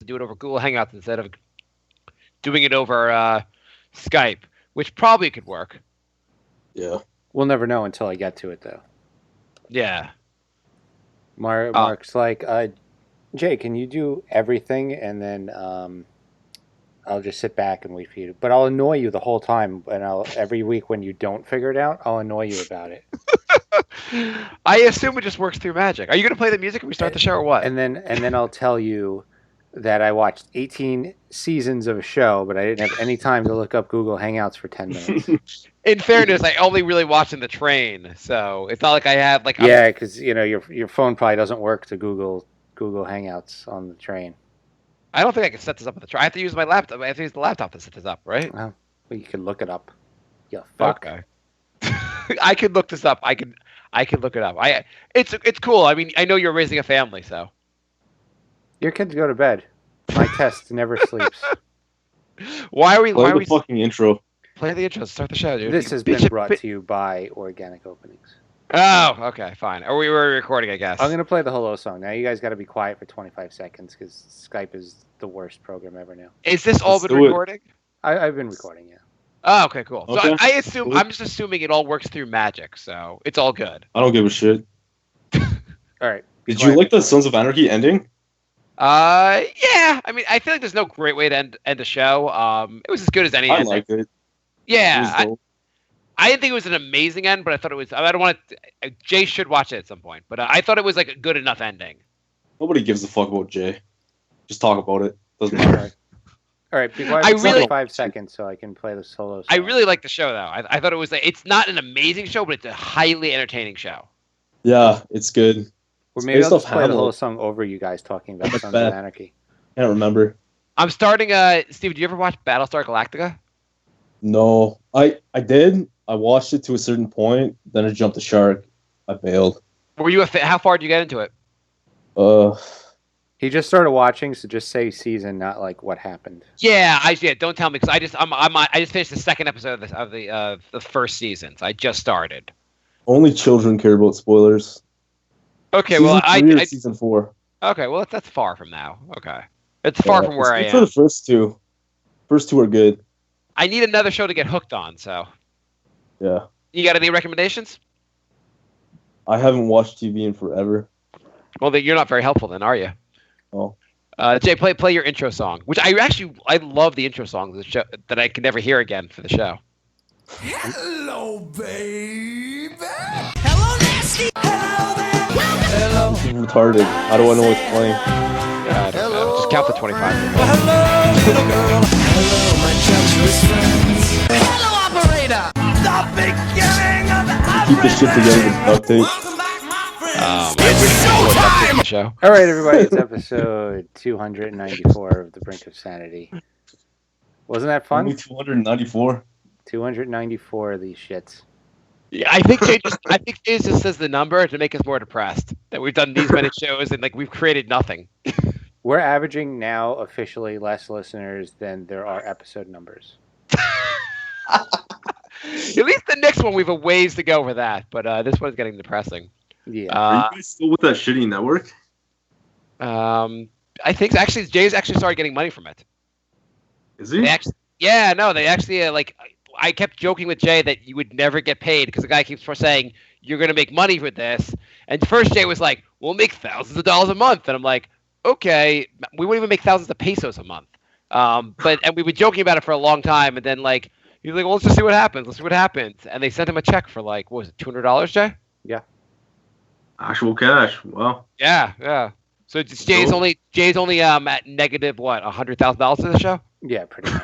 do it over Google Hangouts instead of doing it over Skype, which probably could work. Yeah. We'll never know until I get to it, though. Yeah. Mark's like, Jay, can you do everything? And then I'll just sit back and wait for you. But I'll annoy you the whole time. And every week when you don't figure it out, I'll annoy you about it. I assume it just works through magic. Are you going to play the music when we start the show or what? And then I'll tell you that I watched 18 seasons of a show, but I didn't have any time to look up Google Hangouts for 10 minutes. In fairness, I only really watch in the train, so it's not like I have like. Yeah, because your phone probably doesn't work to Google Hangouts on the train. I don't think I can set this up on the train. I have to use my laptop. I have to use the laptop to set this up, right? Well, you can look it up. Yeah, fuck. Okay. I could look this up. I can look it up. It's cool. I mean, I know you're raising a family, so. Your kids go to bed. My test never sleeps. Why are we fucking intro? Play the intro. Start the show, dude. This has been brought to you by Organic Openings. Oh, okay, fine. Or we were recording, I guess. I'm gonna play the hello song now. You guys got to be quiet for 25 seconds because Skype is the worst program ever now. Is this all been recording? I've been recording, yeah. Oh, okay, cool. Okay. So I'm just assuming it all works through magic, so it's all good. I don't give a shit. All right. Did you like the Sons of Anarchy ending? Yeah. I mean, I feel like there's no great way to end a show. It was as good as any ending. I liked it. Yeah. I didn't think it was an amazing end, but I thought it was. I don't want to. Jay should watch it at some point, but I thought it was like a good enough ending. Nobody gives a fuck about Jay. Just talk about it. Doesn't matter. All right. Be quiet for 5 seconds so I can play the solo song. I really like the show, though. I thought it was. It's not an amazing show, but it's a highly entertaining show. Yeah, it's good. Or maybe I'll just play the whole song over you guys talking about Sons of Anarchy. I can't remember. I'm starting. Steve, did you ever watch Battlestar Galactica? No, I did. I watched it to a certain point. Then I jumped the shark. I bailed. Were you how far did you get into it? He just started watching, so just say season, not like what happened. Yeah, don't tell me because I just finished the second episode of the first season. So I just started. Only children care about spoilers. Okay, season I season 4. Okay, well that's far from now. Okay, it's far from where I am. For the first two. First two are good. I need another show to get hooked on. So. Yeah. You got any recommendations? I haven't watched TV in forever. Well, then you're not very helpful, then, are you? Oh. Jay, play your intro song, which I love the intro song of the show that I can never hear again for the show. Hello, baby. Hello, nasty. Hello, baby. Hello. I'm retarded. How do I know what's playing? Hello. Just count to 25. Hello, little girl. Hello, my treacherous friends. Hello, operator. The beginning of everything. Keep this shit together with duct tape. It's showtime. All right, everybody. It's episode 294 of The Brink of Sanity. Wasn't that fun? Only 294. 294 of these shits. Yeah, I think Jay just says the number to make us more depressed that we've done these many shows and like we've created nothing. We're averaging now officially less listeners than there are episode numbers. At least the next one we have a ways to go for that, but this one's getting depressing. Yeah. Are you guys still with that shitty network? I think actually Jay's actually started getting money from it. Is he? They actually like. I kept joking with Jay that you would never get paid because the guy keeps saying you're going to make money with this. And first Jay was like, "We'll make thousands of dollars a month," and I'm like, "Okay, we wouldn't even make thousands of pesos a month." And we were joking about it for a long time, and then like he was like, "Well, let's just see what happens. Let's see what happens." And they sent him a check for like what was it, $200, Jay? Yeah. Actual cash. Wow. Yeah. So Jay's only at negative what, $100,000 in the show? Yeah, pretty much.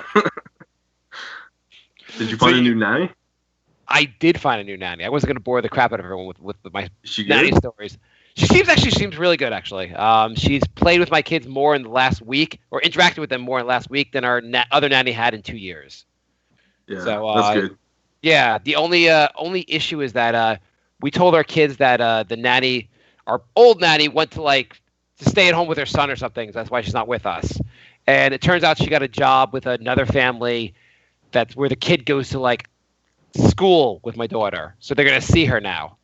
Did you find a new nanny? I did find a new nanny. I wasn't going to bore the crap out of everyone with my nanny good? stories. She seems really good, actually. She's played with my kids more in the last week, or interacted with them more in the last week than our other nanny had in 2 years. Yeah, so, that's good. Yeah, the only issue is that we told our kids that the nanny, our old nanny, went to stay at home with her son or something. So that's why she's not with us. And it turns out she got a job with another family that's where the kid goes to school with my daughter. So they're going to see her now.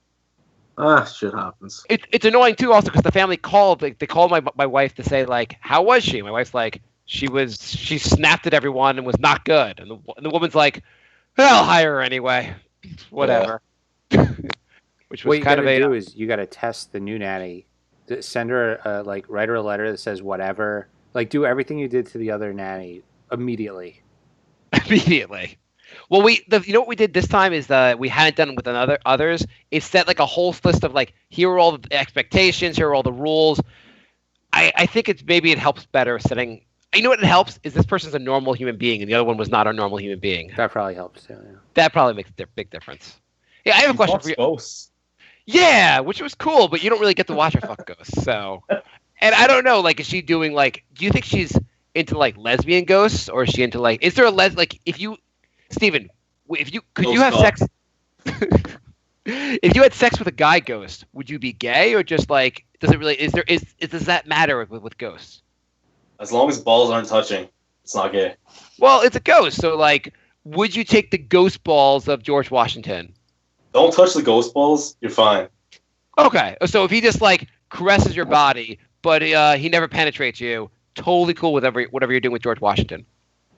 Shit happens. It's annoying too, also because the family called. They called my wife to say like, how was she? My wife's like, she snapped at everyone and was not good. And the woman's like, well, I'll hire her anyway. Whatever. Which was what you kind got of to do is you got to test the new nanny. Send her write her a letter that says whatever. Like do everything you did to the other nanny immediately. Immediately. Well, you know what we did this time is we hadn't done it with others. Is set like a whole list of like, here are all the expectations, here are all the rules. I think maybe it helps better setting. You know what it helps is this person's a normal human being and the other one was not a normal human being. That probably helps too. Yeah. That probably makes a big difference. Yeah, I have a question for you. Ghosts. Yeah, which was cool, but you don't really get to watch her fuck ghosts. So, and I don't know, like, is she doing like? Do you think she's into like lesbian ghosts, or is she into like? Is there a like? If you, Steven, if you could you have sex? If you had sex with a guy ghost, would you be gay or just like? Does it really? Does that matter with ghosts? As long as balls aren't touching, it's not gay. Well, it's a ghost, so like, would you take the ghost balls of George Washington? Don't touch the ghost balls. You're fine. Okay, so if he just like caresses your body, but he never penetrates you, totally cool with whatever you're doing with George Washington.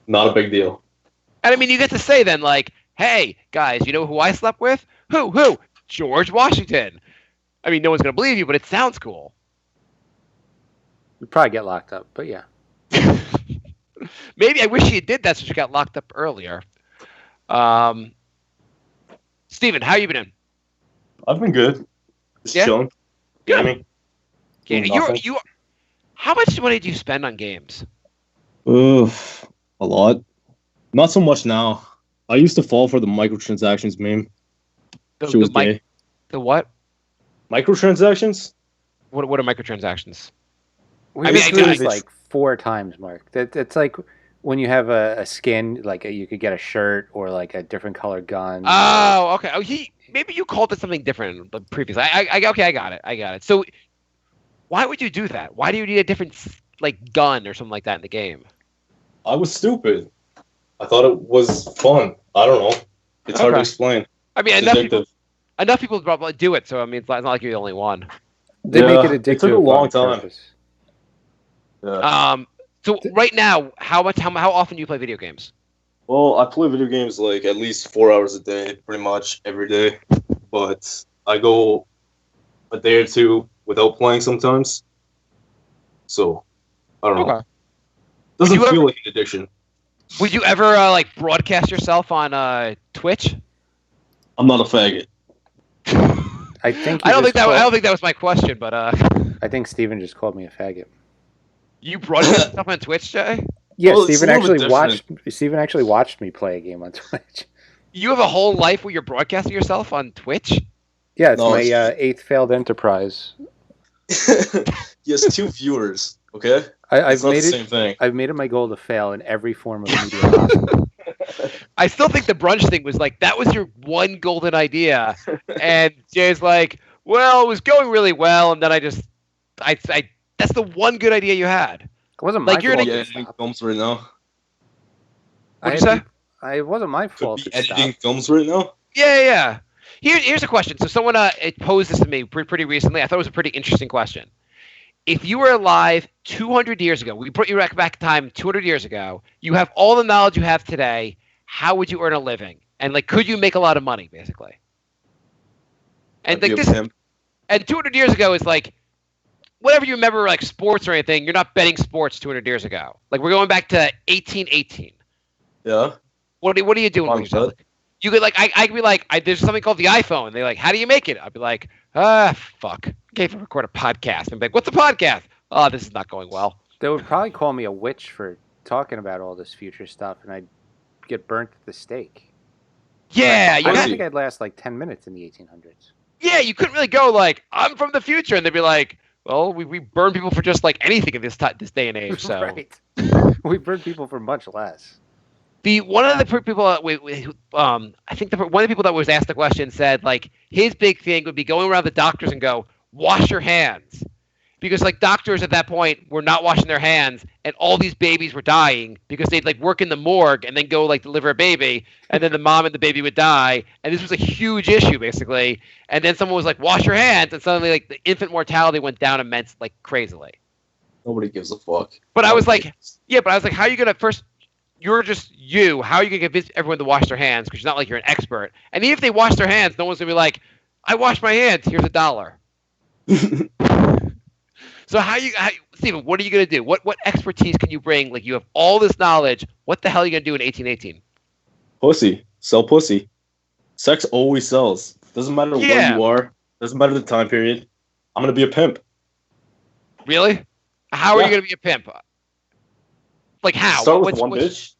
Not a big deal. And I mean, you get to say then like, hey guys, you know who I slept with? Who? George Washington. I mean, no one's gonna believe you, but it sounds cool. You'd probably get locked up, but yeah. Maybe I wish you did that so she got locked up earlier. Steven, how you been in? I've been good. Just chilling. Good. You. How much money do you spend on games? Oof, a lot. Not so much now. I used to fall for the microtransactions meme. She was gay. The what? Microtransactions? What are microtransactions? I mean, like 4 times, Mark. That's like when you have a skin, like you could get a shirt or like a different colored gun. Oh, okay. Oh, maybe you called it something different previously. Okay, I got it. So, why would you do that? Why do you need a different like gun or something like that in the game? I was stupid. I thought it was fun. I don't know. It's hard to explain. I mean, enough people probably do it. So I mean, it's not like you're the only one. They make it addictive. It took a long time. Yeah. So right now, how often do you play video games? Well, I play video games like at least 4 hours a day, pretty much every day. But I go a day or two without playing sometimes. So, I don't know. Doesn't feel like an addiction. Would you ever like broadcast yourself on Twitch? I'm not a faggot. I think. I don't think that was my question, but I think Steven just called me a faggot. You broadcast yourself on Twitch, Jay? Yeah, well, Steven actually watched me play a game on Twitch. You have a whole life where you're broadcasting yourself on Twitch? Yeah, it's my 8th failed enterprise. He has 2 viewers. Okay, I've made the same thing. I've made it my goal to fail in every form of media possible. I still think the brunch thing was like that was your one golden idea, and Jay's like, "Well, it was going really well," and then I that's the one good idea you had. It wasn't my fault. You're editing films right now. What'd you say? It wasn't my fault. Editing films right now. Yeah. Here's a question. So someone posed this to me pretty recently. I thought it was a pretty interesting question. If you were alive 200 years ago, we put you back in time 200 years ago, you have all the knowledge you have today, how would you earn a living? And like, could you make a lot of money, basically? And like this, and 200 years ago is like, whatever you remember, like sports or anything, you're not betting sports 200 years ago. Like we're going back to 1818. Yeah. What are you doing with yourself? You could like, I could be like, there's something called the iPhone. And they're like, how do you make it? I'd be like, fuck. Can't even record a podcast. And be like, what's a podcast? Oh, this is not going well. They would probably call me a witch for talking about all this future stuff, and I'd get burnt at the stake. Yeah. I don't think I'd last like 10 minutes in the 1800s. Yeah, you couldn't really go like, I'm from the future. And they'd be like, well, we burn people for just like anything in this day and age. So right. We burn people for much less. One of the people, I think one of the people that was asked the question said like his big thing would be going around the doctors and go, wash your hands. because like doctors at that point were not washing their hands, and all these babies were dying because they'd like work in the morgue and then go like deliver a baby, and then the mom and the baby would die, and this was a huge issue basically. And then someone was like, "Wash your hands," and suddenly like the infant mortality went down immense, like crazily. Nobody gives a fuck. But I was like, how are you gonna first? You're just you. How are you gonna convince everyone to wash their hands? Because it's not like you're an expert. And even if they wash their hands, no one's gonna be like, "I washed my hands. Here's $1." So Steven, what are you going to do? What expertise can you bring? Like, you have all this knowledge. What the hell are you going to do in 1818? Pussy. Sell pussy. Sex always sells. Doesn't matter where you are. Doesn't matter the time period. I'm going to be a pimp. Really? How are you going to be a pimp? Like, how? Start with one bitch.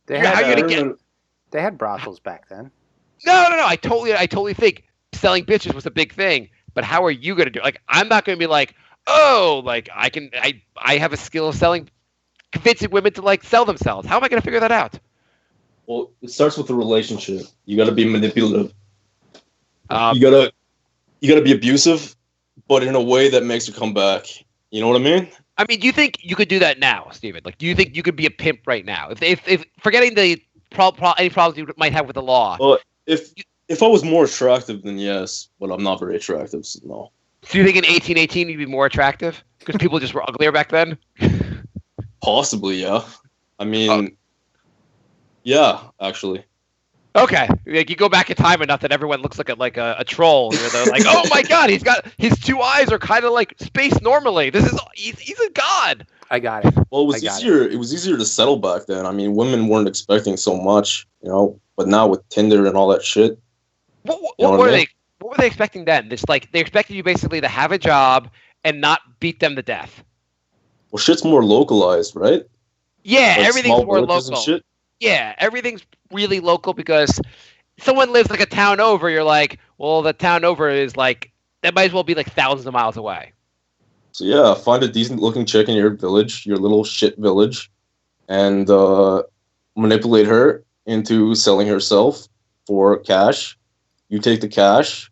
They had brothels back then. No. I totally think selling bitches was a big thing. But how are you going to do it? Like, I'm not going to be like, oh, like I have a skill of convincing women to like sell themselves. How am I going to figure that out? Well, it starts with a relationship. You got to be manipulative. You gotta be abusive, but in a way that makes you come back. You know what I mean? I mean, do you think you could do that now, Steven? Like, do you think you could be a pimp right now? If forgetting the any problems you might have with the law. Well, if I was more attractive, then yes, but I'm not very attractive, so no. Do you think in 1818 you'd be more attractive because people just were uglier back then? Possibly, yeah. I mean, yeah, actually. Okay, like you go back in time enough that everyone looks like a troll. They're like, oh my god, his two eyes are kind of like spaced normally. He's a god. I got it. Well, it was easier. It was easier to settle back then. I mean, women weren't expecting so much, But now with Tinder and all that shit, what were they expecting then? Just like they expected you basically to have a job and not beat them to death. Well, shit's more localized, right? Yeah, like everything's more local. Yeah, everything's really local because someone lives like a town over. You're like, well, the town over is like that might as well be like thousands of miles away. So yeah, find a decent looking chick in your village, your little shit village, and manipulate her into selling herself for cash. You take the cash,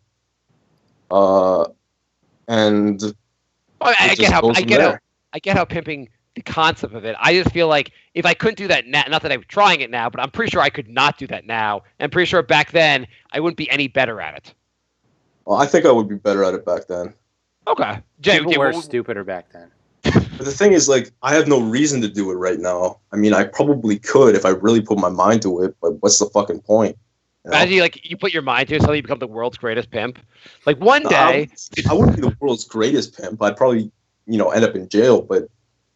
and I get how pimping the concept of it. I just feel like if I couldn't do that now, not that I'm trying it now, but I'm pretty sure I could not do that now. I'm pretty sure back then I wouldn't be any better at it. Well, I think I would be better at it back then. Okay, Jay, people were stupider back then. But the thing is, like, I have no reason to do it right now. I mean, I probably could if I really put my mind to it, but what's the fucking point? Imagine you put your mind to it, suddenly you become the world's greatest pimp. Like one day, I wouldn't be the world's greatest pimp. I'd probably, end up in jail, but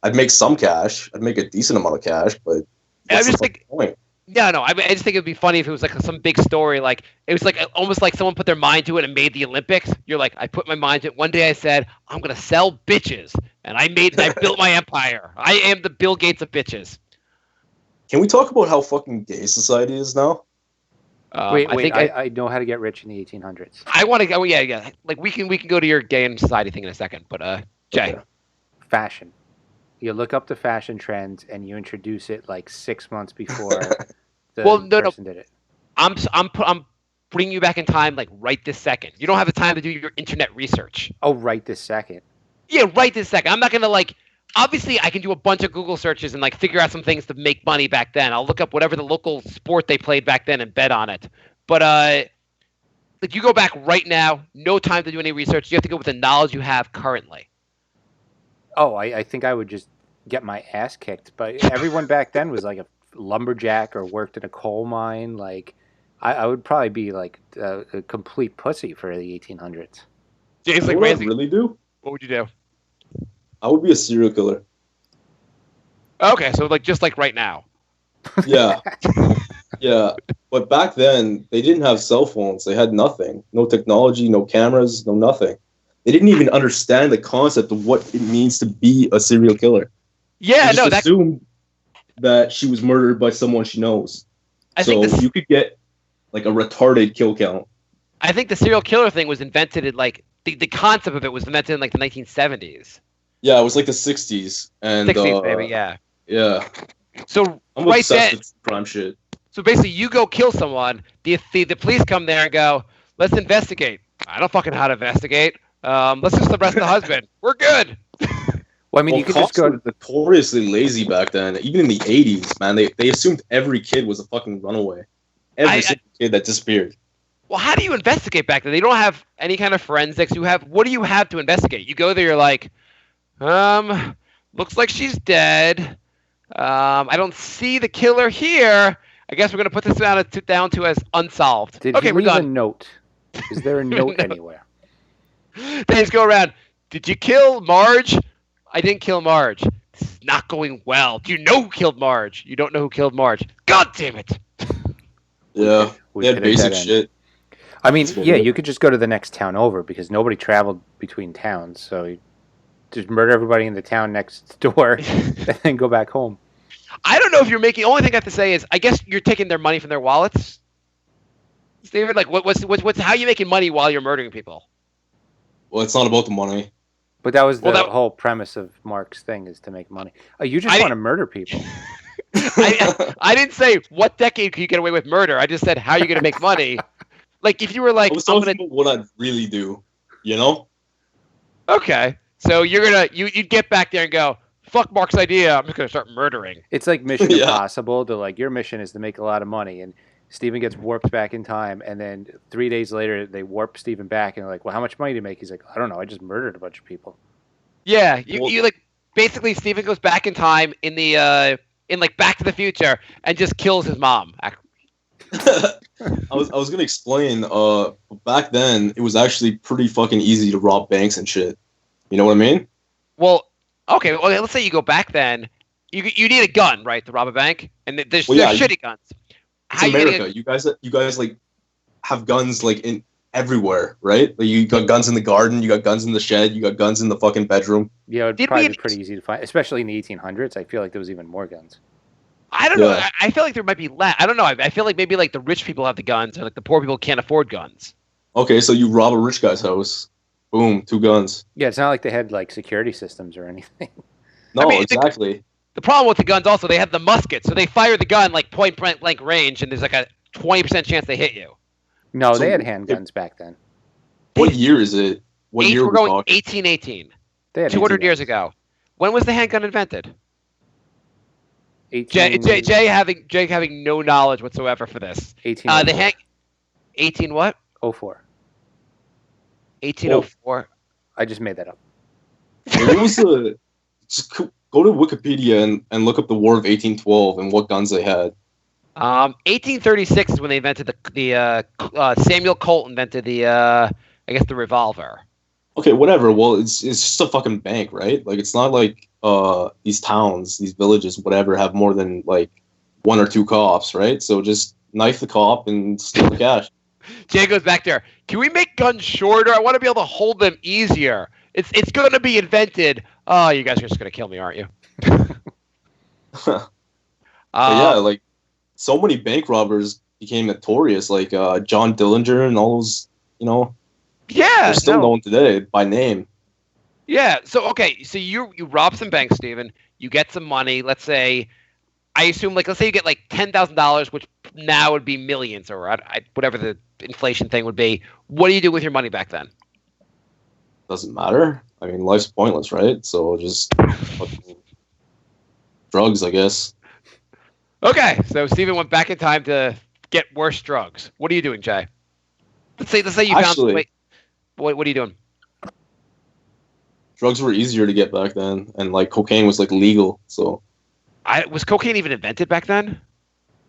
I'd make some cash. I'd make a decent amount of cash, but I just think. No. I just think it'd be funny if it was like some big story. Like it was like almost like someone put their mind to it and made the Olympics. You're like, I put my mind to it. One day I said, I'm gonna sell bitches, and I built my empire. I am the Bill Gates of bitches. Can we talk about how fucking gay society is now? Wait, I know how to get rich in the 1800s. I want to go. Yeah. Like we can go to your gay and society thing in a second. But Jay, okay. Fashion. You look up the fashion trends and you introduce it like 6 months before the person did it. I'm bringing you back in time, like right this second. You don't have the time to do your internet research. Oh, right this second. Yeah, right this second. I'm not gonna like. Obviously, I can do a bunch of Google searches and like figure out some things to make money back then. I'll look up whatever the local sport they played back then and bet on it. But like you go back right now, no time to do any research. You have to go with the knowledge you have currently. Oh, I think I would just get my ass kicked. But everyone back then was like a lumberjack or worked in a coal mine. Like I would probably be like a complete pussy for the 1800s. James, like, what would I really do? What would you do? I would be a serial killer. Okay, so like just like right now. Yeah. Yeah. But back then, they didn't have cell phones. They had nothing. No technology, no cameras, no nothing. They didn't even understand the concept of what it means to be a serial killer. Yeah, they just assumed that she was murdered by someone she knows. So you could get like a retarded kill count. I think the serial killer thing was invented in like the concept of it was invented in like the 1970s. Yeah, it was like the 60s. And 60s, baby, yeah. Yeah. So I'm right obsessed then, with crime shit. So basically, you go kill someone. The police come there and go, "Let's investigate." I don't fucking know how to investigate. Let's just arrest the husband. We're good. Well, I mean, you could just cops go. were notoriously lazy back then. Even in the 80s, man, they assumed every kid was a fucking runaway. Every single kid that disappeared. Well, how do you investigate back then? They don't have any kind of forensics. What do you have to investigate? You go there, you're like, looks like she's dead. I don't see the killer here. I guess we're gonna put this down to as unsolved. Did Okay, he we're leave a done. note? Is there a note anywhere? They just go around. Did you kill Marge? I didn't kill Marge. This is not going well. Do you know who killed Marge? You don't know who killed Marge. God damn it. Yeah, We they had could have basic dead-ended. shit. I mean, yeah, you could just go to the next town over because nobody traveled between towns. So you just murder everybody in the town next door and then go back home. I don't know if you're making. Only thing I have to say is, I guess you're taking their money from their wallets. Steven, like, what's how are you making money while you're murdering people? Well, it's not about the money. But that was the Well, whole premise of Mark's thing is to make money. Oh, you just want to murder people. I didn't say what decade can you get away with murder. I just said how are you going to make money. Like if you were like, I was talking about what I'd really do, you know? Okay, so you'd get back there and go, fuck Mark's idea. I'm just going to start murdering. It's like Mission Yeah. Impossible. To like your mission is to make a lot of money, and Steven gets warped back in time, and then 3 days later they warp Steven back, and they're like, well, how much money do you make? He's like, I don't know. I just murdered a bunch of people. Yeah, you like basically Steven goes back in time in the in like Back to the Future and just kills his mom. I was gonna explain. Back then it was actually pretty fucking easy to rob banks and shit. You know what I mean? Well, okay. Well, let's say you go back then. You need a gun, right, to rob a bank, and there's shitty guns. It's America. You guys like have guns like in everywhere, right? Like you got guns in the garden, you got guns in the shed, you got guns in the fucking bedroom. Yeah, it'd probably be pretty easy to find, especially in the 1800s. I feel like there was even more guns. I don't know. I feel like there might be less. I don't know. I feel like maybe like the rich people have the guns, or like the poor people can't afford guns. Okay, so you rob a rich guy's house, boom, 2 guns. Yeah, it's not like they had like security systems or anything. No, I mean, exactly. The problem with the guns also, they have the musket, so they fire the gun like point blank range, and there's like a 20% chance they hit you. No, So they had handguns back then. What year is it? What year we're going talking? 1818. They had 200 years ago. When was the handgun invented? 18, Jay having no knowledge whatsoever for this. 1804. 18 what? 04. 1804. I just made that up. What was the? Just go to Wikipedia and look up the War of 1812 and what guns they had. 1836 is when they invented the Samuel Colt invented the revolver. Okay, whatever. Well, it's just a fucking bank, right? Like it's not like these towns, these villages, whatever, have more than like 1 or 2 cops, right? So just knife the cop and steal the cash. Jay goes back there. Can we make guns shorter? I want to be able to hold them easier. It's going to be invented. Oh, you guys are just going to kill me, aren't you? Yeah, like so many bank robbers became notorious, like John Dillinger and all those, you know. Yeah, they're still known today by name. Yeah. So okay, so you rob some banks, Steven. You get some money. Let's say, I assume let's say you get like $10,000, which now would be millions, or whatever the inflation thing would be. What do you do with your money back then? Doesn't matter. I mean, life's pointless, right? So just fucking drugs, I guess. Okay, so Steven went back in time to get worse drugs. What are you doing, Jay? Let's say you found. Wait, what are you doing? Drugs were easier to get back then, and like cocaine was like legal. So, was cocaine even invented back then?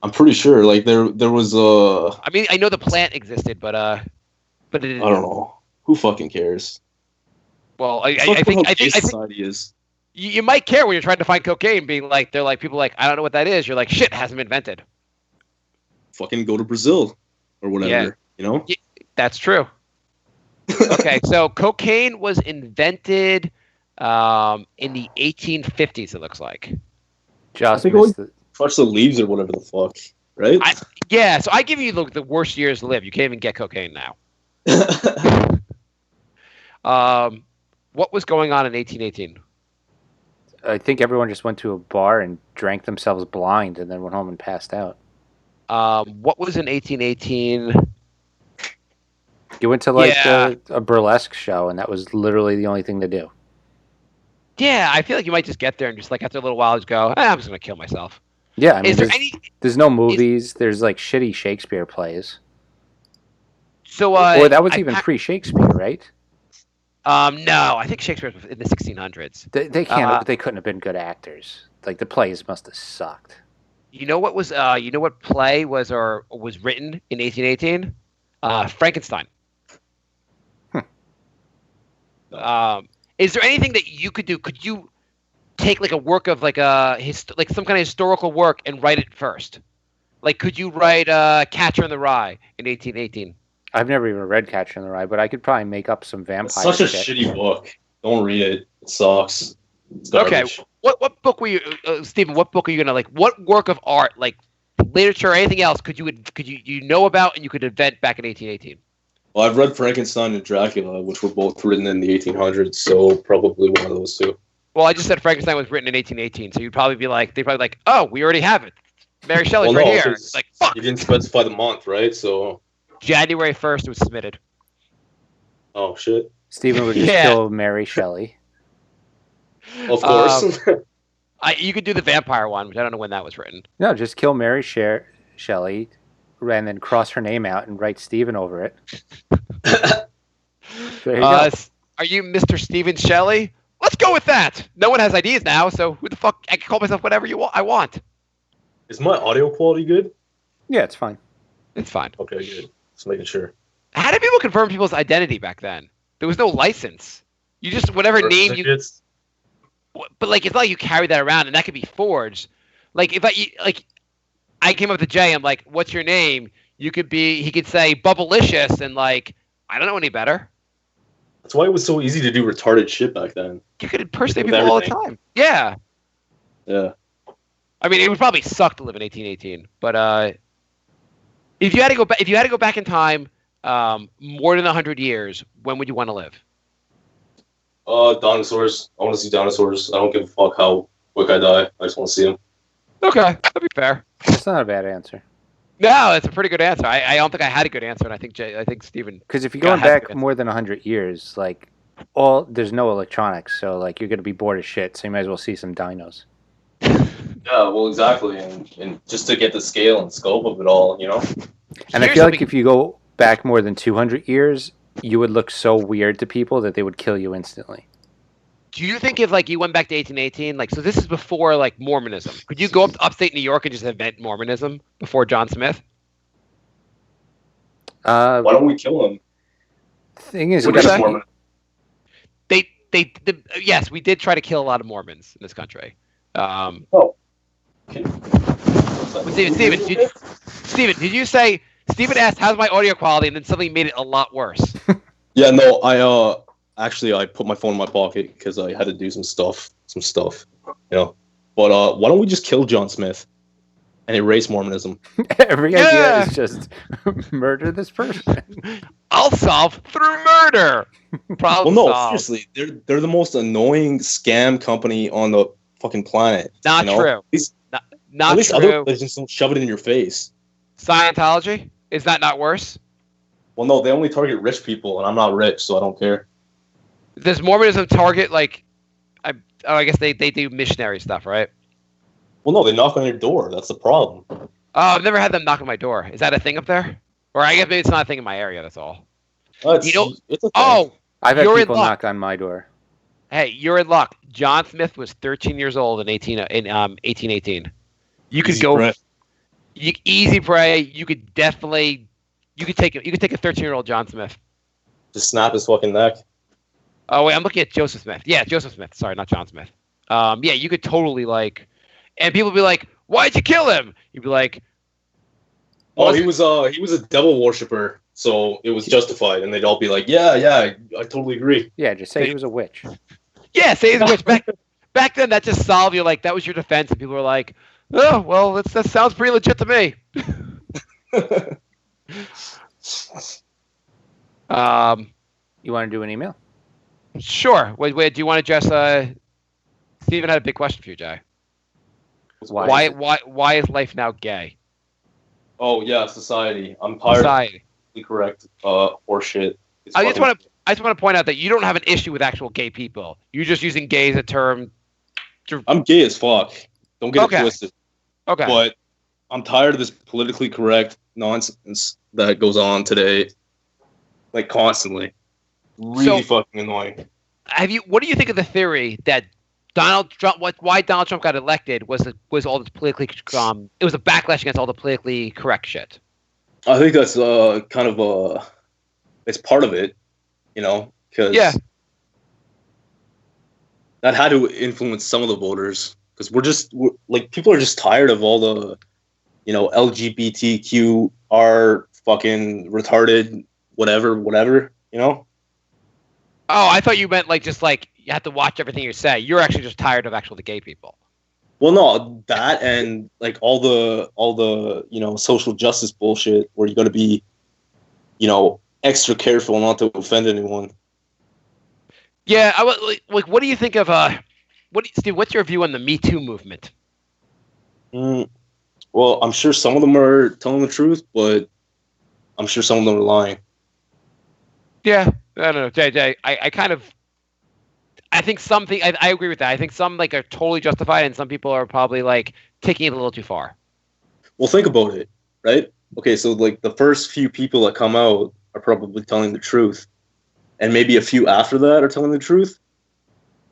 I'm pretty sure. Like there was I mean, I know the plant existed, but it didn't. I don't know. Who fucking cares? Well, I think society is. You might care when you're trying to find cocaine, being like, they're like, people are like, I don't know what that is. You're like, shit, hasn't been invented. Fucking go to Brazil or whatever, yeah. You know? Yeah, that's true. Okay, so cocaine was invented in the 1850s, it looks like. Just touch the leaves or whatever the fuck, right? Yeah, so I give you the worst years to live. You can't even get cocaine now. What was going on in 1818? I think everyone just went to a bar and drank themselves blind and then went home and passed out. What was in 1818? You went to like a burlesque show, and that was literally the only thing to do. Yeah, I feel like you might just get there and just like after a little while just go, I'm just gonna kill myself. Yeah, I mean, Is there any? there's no movies. There's like shitty Shakespeare plays. So or that was even pre-Shakespeare, right? No, I think Shakespeare was in the 1600s. They can't. They couldn't have been good actors. Like the plays must have sucked. You know what was? You know what play was or was written in 1818? Frankenstein. Is there anything that you could do? Could you take like a work of like like some kind of historical work and write it first? Like, could you write Catcher in the Rye in 1818? I've never even read Catcher in the Rye, but I could probably make up some vampire. It's such a shitty book. Don't read it. It sucks. It's garbage. Okay. What book were you, Stephen? What book are you gonna like? What work of art, like literature or anything else, could you know about and you could invent back in 1818? Well, I've read Frankenstein and Dracula, which were both written in the 1800s, so probably one of those two. Well, I just said Frankenstein was written in 1818, so you'd probably be like, they'd probably be like, oh, we already have it. Mary Shelley's right here. It's like, fuck. You didn't specify the month, right? So January 1st was submitted. Oh shit. Stephen would just kill Mary Shelley. Of course. You could do the vampire one, which I don't know when that was written. No, just kill Mary Shelley, and then cross her name out and write Stephen over it. There you go. Are you Mr. Stephen Shelley? Let's go with that. No one has ideas now, so who the fuck? I can call myself whatever I want. Is my audio quality good? Yeah, it's fine. It's fine. Okay, good. Just making sure. How did people confirm people's identity back then? There was no license. You just whatever name you. But like, it's not like you carry that around, and that could be forged. Like if I came up to Jay, I'm like, "What's your name?" He could say Bubblicious, and like, I don't know any better. That's why it was so easy to do retarded shit back then. You could impersonate people all the time. Yeah. Yeah. I mean, it would probably suck to live in 1818, but if you had to go back in time, more than 100 years, when would you want to live? Dinosaurs. I want to see dinosaurs. I don't give a fuck how quick I die. I just want to see them. Okay, that'd be fair. That's not a bad answer. No, that's a pretty good answer. I don't think I had a good answer, and I think Stephen. Because if you're going back more than 100 years, like there's no electronics, so like you're gonna be bored as shit. So you might as well see some dinos. Yeah, well, exactly, and just to get the scale and scope of it all, you know. And I feel like if you go back more than 200 years, you would look so weird to people that they would kill you instantly. Do you think if like you went back to 1818, like so this is before like Mormonism? Could you go up to upstate New York and just invent Mormonism before John Smith? Why don't we kill him? Thing is, yes, we did try to kill a lot of Mormons in this country. Steven, did you say Steven asked how's my audio quality and then something made it a lot worse? Yeah, no, I put my phone in my pocket because I had to do some stuff, you know. But why don't we just kill John Smith and erase Mormonism? Every idea is just murder this person. I'll solve through murder. Problem solved. Seriously, they're the most annoying scam company on the fucking planet. Not true. Not at least true. Other religions don't shove it in your face. Scientology? Is that not worse? Well, no, they only target rich people, and I'm not rich, so I don't care. Does Mormonism target like? I guess they do missionary stuff, right? Well, no, they knock on your door. That's the problem. Oh, I've never had them knock on my door. Is that a thing up there? Or I guess maybe it's not a thing in my area. That's all. It's a thing. I've had people knock on my door. Hey, you're in luck. John Smith was 13 years old in 1818. You could easy prey. You could take a 13-year-old John Smith. Just snap his fucking neck. Oh wait, I'm looking at Joseph Smith. Yeah, Joseph Smith. Sorry, not John Smith. Yeah, you could totally and people would be like, "Why'd you kill him?" You'd be like, "Oh, he was a devil worshiper, so it was justified." And they'd all be like, "Yeah, I totally agree." Yeah, just say he was a witch. Yeah, say he's a witch. Back then, that just solved you. Like that was your defense, and people were like, "Oh, well, that sounds pretty legit to me." You want to do an email? Sure. Wait. Do you want to address? Stephen had a big question for you, Jay. Why is life now gay? Oh yeah, society. I'm tired. Society. Correct. Horseshit. I I just want to point out that you don't have an issue with actual gay people. You're just using gay as a term. I'm gay as fuck. Don't get it twisted. Okay. But I'm tired of this politically correct nonsense that goes on today, like constantly. Really fucking annoying. What do you think of the theory that Donald Trump? Why Donald Trump got elected was all this politically it was a backlash against all the politically correct shit. I think that's kind of it's part of it, because that had to influence some of the voters. Because people are just tired of all the, LGBTQR fucking retarded whatever. Oh, I thought you meant you have to watch everything you say. You're actually just tired of the gay people. Well, no, that and all the social justice bullshit where you got to be, extra careful not to offend anyone. Yeah, what do you think of Steve? What's your view on the Me Too movement? Well, I'm sure some of them are telling the truth, but I'm sure some of them are lying. Yeah, I don't know, JJ. I think something. I agree with that. I think some are totally justified, and some people are probably taking it a little too far. Well, think about it, right? Okay, so the first few people that come out are probably telling the truth, and maybe a few after that are telling the truth.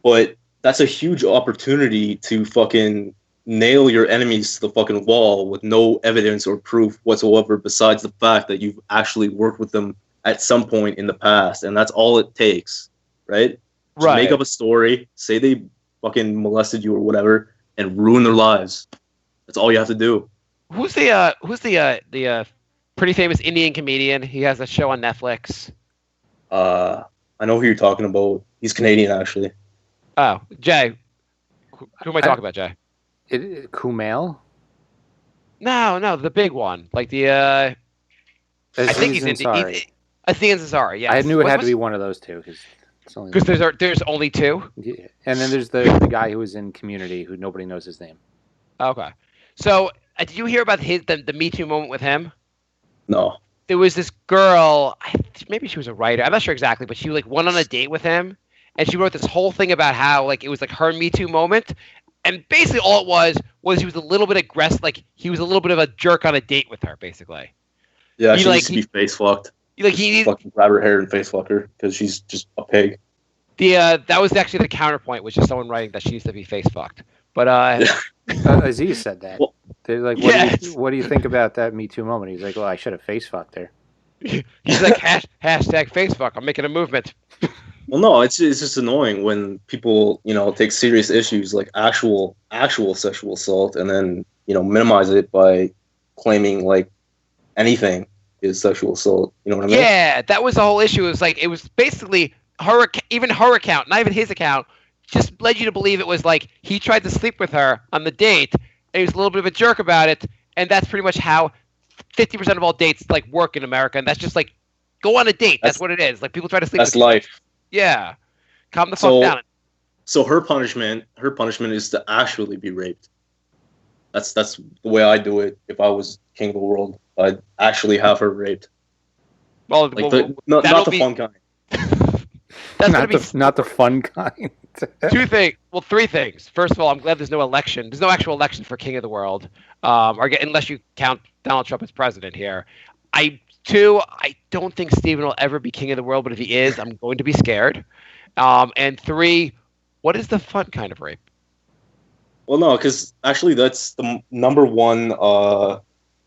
But that's a huge opportunity to fucking nail your enemies to the fucking wall with no evidence or proof whatsoever besides the fact that you've actually worked with them at some point in the past, and that's all it takes, right? Just make up a story, say they fucking molested you or whatever, and ruin their lives. That's all you have to do. Who's the pretty famous Indian comedian? He has a show on Netflix. I know who you're talking about. He's Canadian, actually. Oh, Jay. Who am I talking about, Jay? Kumail? No, the big one. I think he's Indian. Aziz Ansari, yes. I knew it had to be one of those two because there's only two. Yeah. And then there's the guy who was in Community who nobody knows his name. Okay, so did you hear about the Me Too moment with him? No. There was this girl. Maybe she was a writer. I'm not sure exactly, but she went on a date with him, and she wrote this whole thing about how it was her Me Too moment, and basically all it was he was a little bit aggressive. He was a little bit of a jerk on a date with her, basically. Yeah, she needs to be face fucked. He fucking grab her hair and face fuck her because she's just a pig. That was actually the counterpoint, was just someone writing that she needs to be face fucked. But Aziz said that. Well, they're what do you think about that Me Too moment? He's like, well, I should have face fucked her. He's like, hashtag face fuck. I'm making a movement. Well, no, it's just annoying when people take serious issues like actual sexual assault and then minimize it by claiming anything is sexual assault. You know what I mean? Yeah, that was the whole issue. It was basically her account, not even his account, just led you to believe it was he tried to sleep with her on the date, and he was a little bit of a jerk about it, and that's pretty much how 50% of all dates work in America, and that's just go on a date. That's what it is. People try to sleep. That's with life. You. Yeah, calm the fuck down. So her punishment is to actually be raped. That's the way I do it. If I was king of the world, I'd actually have her raped. Well, not the fun kind. That's not the fun kind. Three things. First of all, I'm glad there's no election. There's no actual election for king of the world, unless you count Donald Trump as president here. I don't think Stephen will ever be king of the world, but if he is, I'm going to be scared. And three, what is the fun kind of rape? Well, no, because actually that's the number one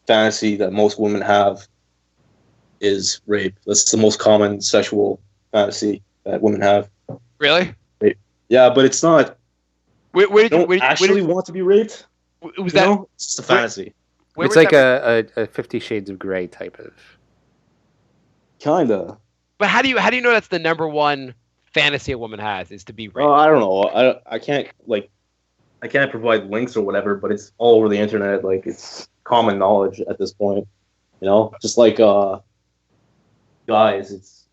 fantasy that most women have is rape. That's the most common sexual fantasy that women have. Really? Rape. Yeah, but it's not. Where did you actually want to be raped? Was that? It's just a fantasy. It's like a 50 Shades of Grey type of. Kinda. But how do you know that's the number one fantasy a woman has is to be raped? I don't know. I can't provide links or whatever, but it's all over the internet. It's common knowledge at this point. Just guys, it's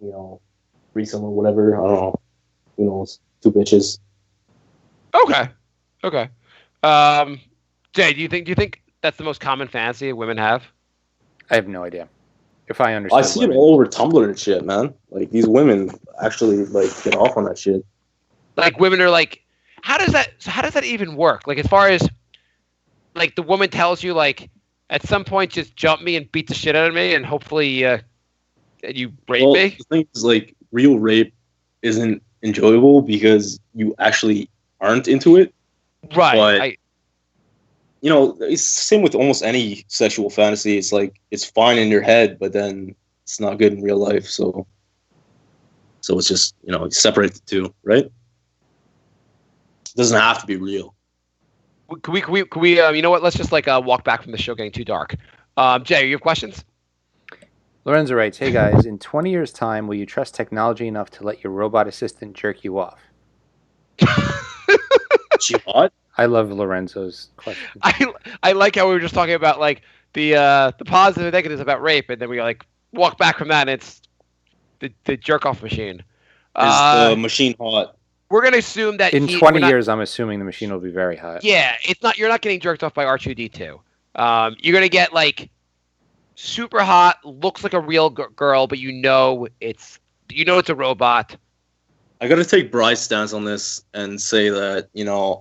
threesome or whatever. I don't know. Who knows? Two bitches. Okay. Jay, do you think that's the most common fantasy women have? I have no idea. If I understood, I see it all over Tumblr and shit, man. Like these women actually like get off on that shit. Like women are like, how does that even work? Like as far as like the woman tells you like at some point just jump me and beat the shit out of me and hopefully you rape me. The thing is, like, real rape isn't enjoyable because you actually aren't into it. Right. But it's the same with almost any sexual fantasy. It's like it's fine in your head, but then it's not good in real life. So it's just separate the two, right? It doesn't have to be real. Can we you know what? Let's just walk back from the show getting too dark. Jay, you have questions? Lorenzo writes, "Hey guys, in 20 years' time, will you trust technology enough to let your robot assistant jerk you off?" She what? I love Lorenzo's question. I like how we were just talking about like the positive and negatives about rape, and then we like walk back from that, and it's the jerk off machine. Is the machine hot? We're gonna assume that in 20 years, I'm assuming the machine will be very hot. Yeah, it's not. You're not getting jerked off by R2D2. You're gonna get like super hot, looks like a real girl, but it's a robot. I gotta take Bry's stance on this and say that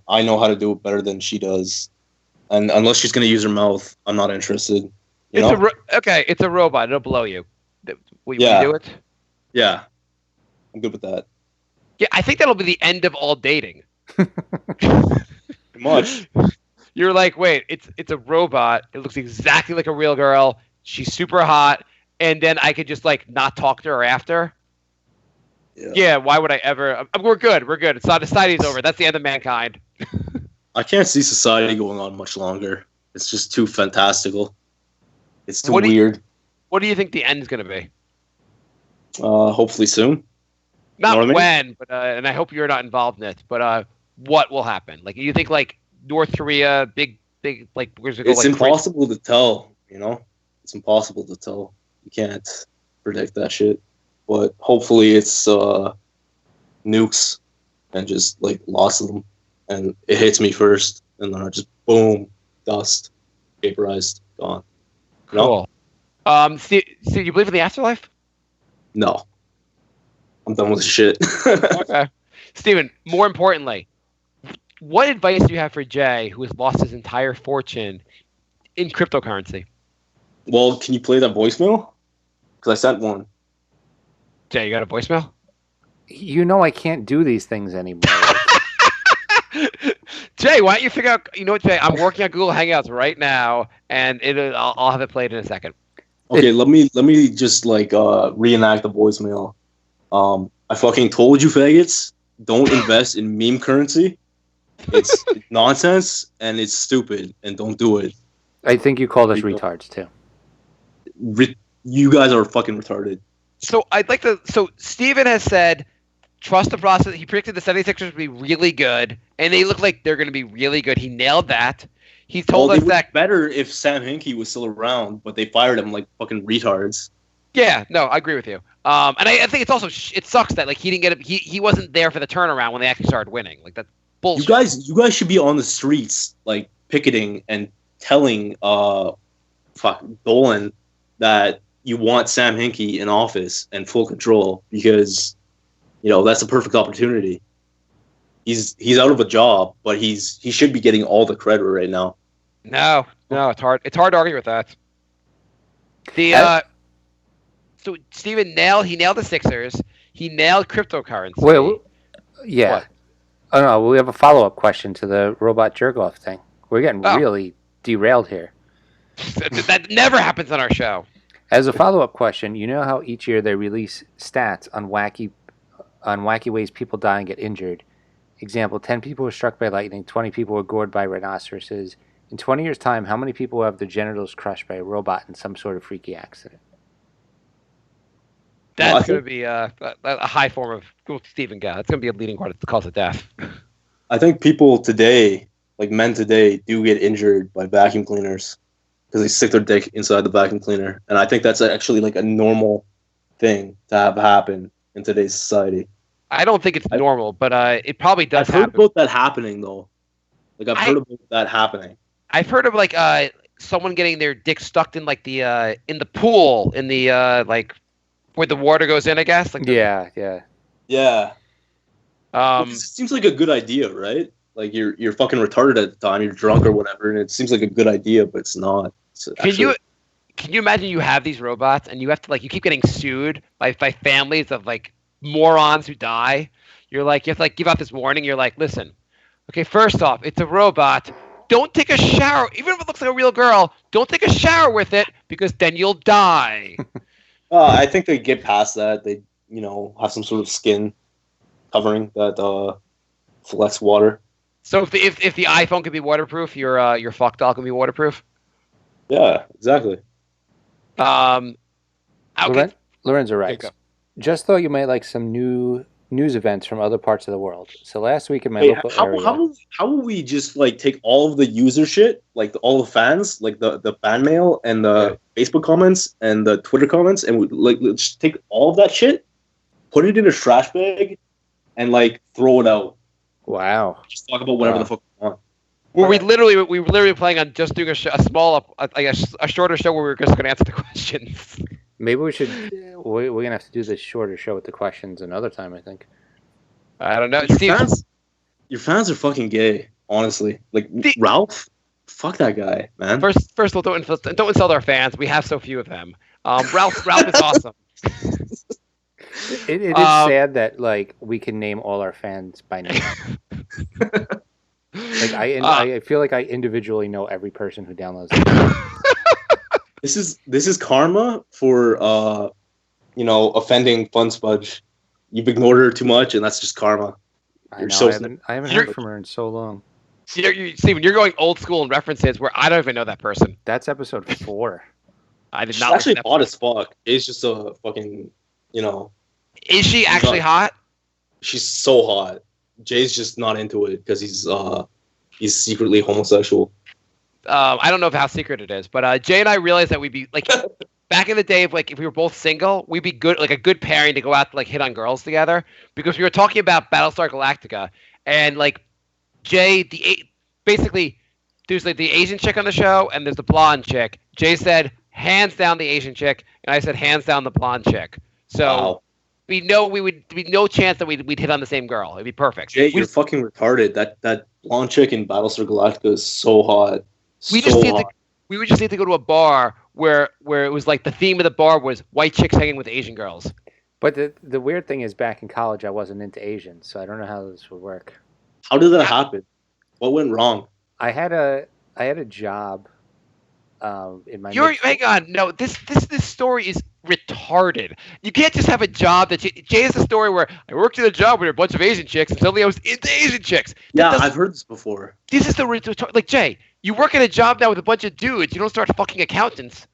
I know how to do it better than she does, and unless she's gonna use her mouth, I'm not interested. It's a robot. It'll blow you. Will you do it? Yeah, I'm good with that. Yeah, I think that'll be the end of all dating. Pretty much. You're like, wait, it's a robot. It looks exactly like a real girl. She's super hot, and then I could just like not talk to her after. Yeah, why would I ever? We're good. It's not society's over. That's the end of mankind. I can't see society going on much longer. It's just too fantastical. It's too weird. What do you think the end's going to be? Hopefully soon. Not when, but and I hope you're not involved in it. But what will happen? Like, you think like North Korea, big like where's it go? It's impossible to tell. It's impossible to tell. You can't predict that shit. But hopefully it's nukes and just like lots of them, and it hits me first, and then I just boom, dust, vaporized, gone. Cool. So you believe in the afterlife? No, I'm done with this shit. Okay, Steven. More importantly, what advice do you have for Jay, who has lost his entire fortune in cryptocurrency? Well, can you play that voicemail? Because I sent one. Jay, you got a voicemail? I can't do these things anymore. Jay, why don't you figure out? You know what, Jay? I'm working on Google Hangouts right now, and I'll have it played in a second. Okay, let me just reenact the voicemail. I fucking told you, faggots, don't invest in meme currency. It's nonsense and it's stupid, and don't do it. I think you called us retards too. You guys are fucking retarded. So So Steven has said, trust the process. He predicted the 76ers would be really good, and they look like they're going to be really good. He nailed that. He told us that better if Sam Hinkie was still around, but they fired him like fucking retards. Yeah, no, I agree with you. And I think it's also it sucks that like he didn't get it. He wasn't there for the turnaround when they actually started winning. Like that's bullshit. You guys should be on the streets like picketing and telling Dolan that you want Sam Hinkie in office and full control because that's a perfect opportunity. He's out of a job, but he should be getting all the credit right now. No, it's hard. It's hard to argue with that. So Steven nailed the Sixers. He nailed cryptocurrency. Well, yeah. What? I don't know. We have a follow-up question to the robot jerk-off thing. We're getting really derailed here. That never happens on our show. As a follow-up question, you know how each year they release stats on wacky ways people die and get injured? Example, 10 people were struck by lightning, 20 people were gored by rhinoceroses. In 20 years' time, how many people have their genitals crushed by a robot in some sort of freaky accident? That's going to be a high form of Stephen Gow. It's going to be a leading cause of death. I think people today, like men today, do get injured by vacuum cleaners because they stick their dick inside the vacuum cleaner. And I think that's actually like a normal thing to have happen in today's society. I don't think it's normal, but it probably does happen. I've heard about that happening, though. Like, I've heard about that happening. I've heard of, like, someone getting their dick stuck in like the in the pool in the like where the water goes in, I guess. Like Yeah. Yeah. Um, It seems like a good idea, right? Like you're fucking retarded at the time, you're drunk or whatever, and it seems like a good idea, but it's not. It's can you imagine you have these robots and you have to like you keep getting sued by families of like morons who die? You have to like give out this warning. You're like, listen, okay, first off, it's a robot. Don't take a shower, even if it looks like a real girl. Don't take a shower with it because then you'll die. I think they get past that. They have some sort of skin covering that flex water. So if the iPhone can be waterproof, your fuck doll can be waterproof. Yeah, exactly. Okay. Lorenzo writes, just though you might like some new news events from other parts of the world. So last week in my local area... How will we just like take all of the user shit, like all the fans, like the fan mail and the Facebook comments and the Twitter comments, and let's take all of that shit, put it in a trash bag, and like throw it out. Wow. Just talk about whatever the fuck we want. Well, we were literally planning on just doing a shorter show where we were just going to answer the questions. Maybe we should. We're gonna have to do this shorter show with the questions another time. I think. I don't know. Your fans are fucking gay. Honestly, like Ralph. Fuck that guy, man. First of all, don't insult our fans. We have so few of them. Ralph is awesome. It is sad that like we can name all our fans by name. Like I feel like I individually know every person who downloads it. This is karma for offending Fun Spudge. You've ignored her too much, and that's just karma. I haven't heard from her in so long. Steven, you're going old school in references where I don't even know that person. That's episode 4. I did She's not. Actually, hot as fuck. It's just a fucking Is she actually hot? She's so hot. Jay's just not into it because he's secretly homosexual. I don't know how secret it is, but Jay and I realized that we'd be like back in the day, if we were both single, we'd be good, like a good pairing to go out to like hit on girls together, because we were talking about Battlestar Galactica, and like Jay, basically there's like the Asian chick on the show and there's the blonde chick. Jay said hands down the Asian chick, and I said hands down the blonde chick. So. Wow. We know would be no chance that we'd hit on the same girl. It'd be perfect. Jay, you're fucking retarded. That blonde chick in Battlestar Galactica is so hot. We would just need to go to a bar where it was like the theme of the bar was white chicks hanging with Asian girls. But the weird thing is, back in college, I wasn't into Asians, so I don't know how this would work. How did that happen? What went wrong? I had a job. In my hang on. No, this story is retarded. You can't just have a job that Jay has a story where I worked at a job with a bunch of Asian chicks and suddenly I was into Asian chicks. I've heard this before. This is like Jay. You work at a job now with a bunch of dudes. You don't start fucking accountants.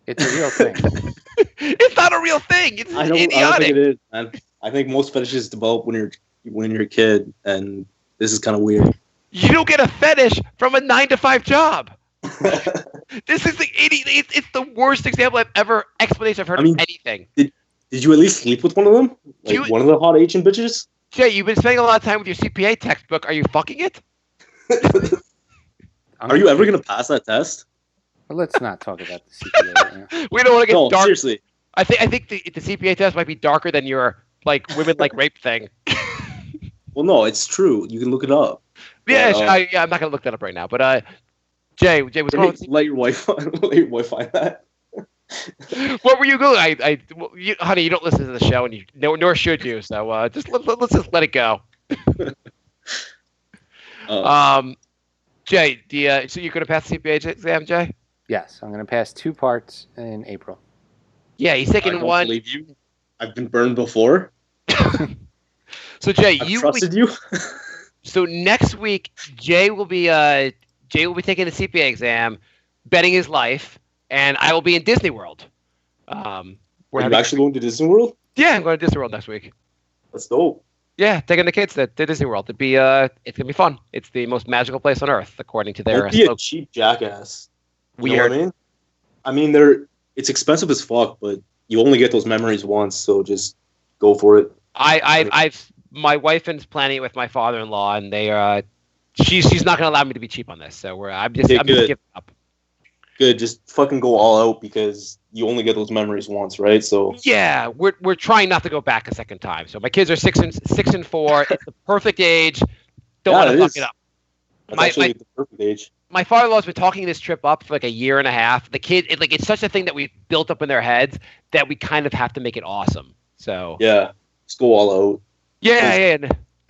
It's a real thing. It's not a real thing. It's idiotic. I don't think it is. Man. I think most fetishes develop when you're a kid, and this is kind of weird. You don't get a fetish from a 9-to-5 job. This is it's the worst explanation I've heard of anything. Did you at least sleep with one of them? One of the hot Asian bitches? Jay, you've been spending a lot of time with your CPA textbook. Are you fucking it? Are you ever going to pass that test? Well, let's not talk about the CPA right now. We don't want to get dark. Seriously. I think the CPA test might be darker than your like women like rape thing. Well, no, it's true. You can look it up. Yeah, I'm not going to look that up right now. But Jay, what's going on? Let your wife find that. What were you going? Honey, you don't listen to the show, and nor should you. So let's just let it go. Jay, so you're going to pass the CPA exam, Jay? Yes, I'm going to pass 2 parts in April. Yeah, he's taking one. I believe you. I've been burned before. So Jay, I've trusted you. So next week, Jay will be taking the CPA exam, betting his life, and I will be in Disney World. Are you actually going to Disney World? Yeah, I'm going to Disney World next week. That's dope. Yeah, taking the kids to Disney World. It's gonna be fun. It's the most magical place on earth, according to their. Don't be a cheap jackass. You know what I mean? It's expensive as fuck, but you only get those memories once, so just go for it. My wife is planning it with my father-in-law, and they she's not gonna allow me to be cheap on this, so I'm just giving up. good. Just fucking go all out because you only get those memories once, right? So Yeah, we're trying not to go back a second time. So my kids are 6 and 4. It's the perfect age. Don't want to fuck it up. That's actually the perfect age. My father-in-law's been talking this trip up for like a year and a half. The kid, it's such a thing that we've built up in their heads that we kind of have to make it awesome. So yeah, just go all out. Yeah,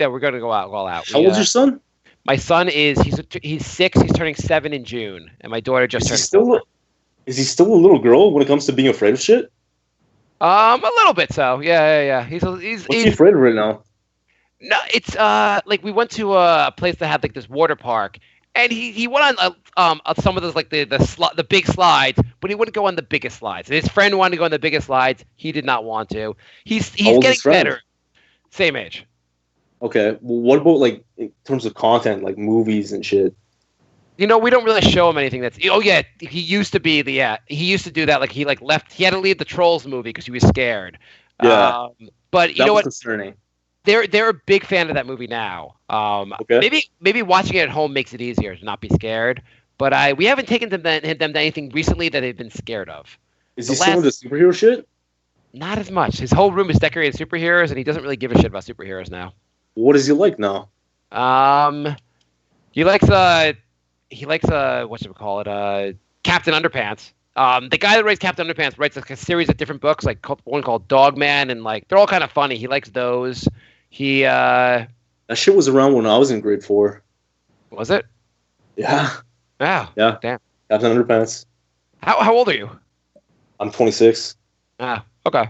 we're gonna go all out. How old's your son? My son is he's 6. He's turning 7 in June, and my daughter just turned 4. Is he still a little girl when it comes to being afraid of shit? A little bit so. Yeah. He's What's he afraid of right now? No, it's like we went to a place that had like this water park, and he went on some of those like the big slides, but he wouldn't go on the biggest slides. And his friend wanted to go on the biggest slides. He did not want to. He's getting better. Same age. Okay. Well, what about like in terms of content, like movies and shit? We don't really show him anything that's. Oh yeah, he used to be he used to do that. Like he left. He had to leave the Trolls movie because he was scared. Yeah. But you know what? Concerning. They're a big fan of that movie now. Okay. Maybe watching it at home makes it easier to not be scared. But we haven't taken them to anything recently that they've been scared of. Is he still into superhero shit? Not as much. His whole room is decorated superheroes, and he doesn't really give a shit about superheroes now. What does he like now? He likes whatchamacallit, Captain Underpants. The guy that writes Captain Underpants writes like a series of different books, like one called Dogman, and like they're all kind of funny. He likes those. That shit was around when I was in grade 4. Was it? Yeah. Wow. Yeah. Damn. Captain Underpants. How old are you? I'm 26. Ah, okay.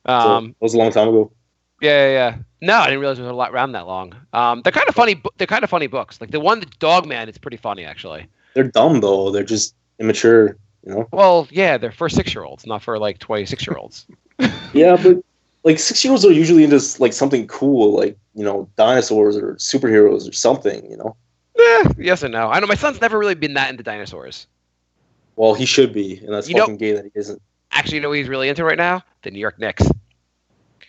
So that was a long time ago. Yeah. No, I didn't realize it was around that long. They're kind of funny. They're kind of funny books. Like the one, the Dogman, is pretty funny actually. They're dumb though. They're just immature. Well, yeah, they're for 6-year-olds, not for like 26-year-olds. Yeah, but like 6-year-olds are usually into like something cool, like dinosaurs or superheroes or something. Yes and no. I know my son's never really been that into dinosaurs. Well, he should be, and that's fucking gay that he isn't. Actually, you know what he's really into right now? The New York Knicks.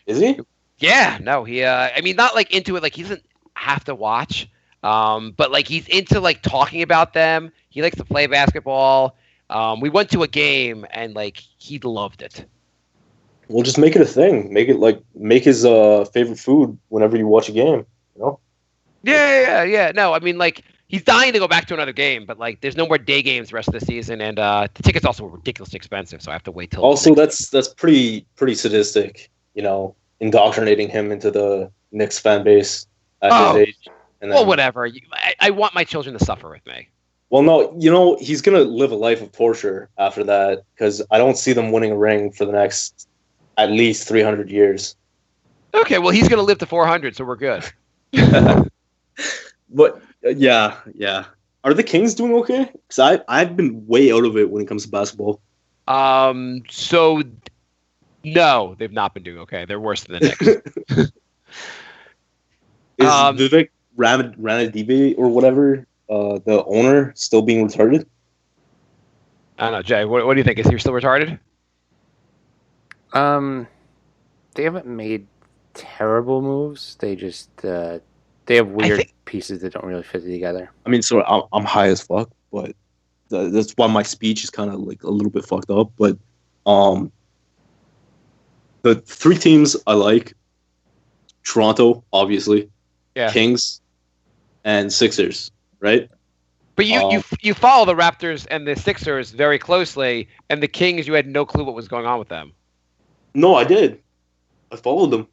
Is he? Yeah, no, he. I mean, not like into it. Like he doesn't have to watch. But like he's into like talking about them. He likes to play basketball. We went to a game and like he loved it. Well, just make it a thing. Make his favorite food whenever you watch a game. Yeah. No, I mean like he's dying to go back to another game, but like there's no more day games the rest of the season, and the tickets also were ridiculously expensive, so I have to wait till. Also, that's pretty sadistic. Indoctrinating him into the Knicks fan base at his age. And then, whatever. I want my children to suffer with me. Well, no, he's gonna live a life of torture after that because I don't see them winning a ring for the next at least 300 years. Okay, well, he's gonna live to 400, so we're good. But yeah. Are the Kings doing okay? Because I've been way out of it when it comes to basketball. So no, they've not been doing okay. They're worse than the Knicks. Is Vivek Ranadive or whatever the owner still being retarded? I don't know, Jay. What do you think? Is he still retarded? They haven't made terrible moves. They just they have weird pieces that don't really fit together. I mean, so I'm high as fuck, but that's why my speech is kind of like a little bit fucked up. But the 3 teams I like: Toronto, obviously, Kings, and Sixers. Right? But you follow the Raptors and the Sixers very closely, and the Kings, you had no clue what was going on with them. No, I did. I followed them.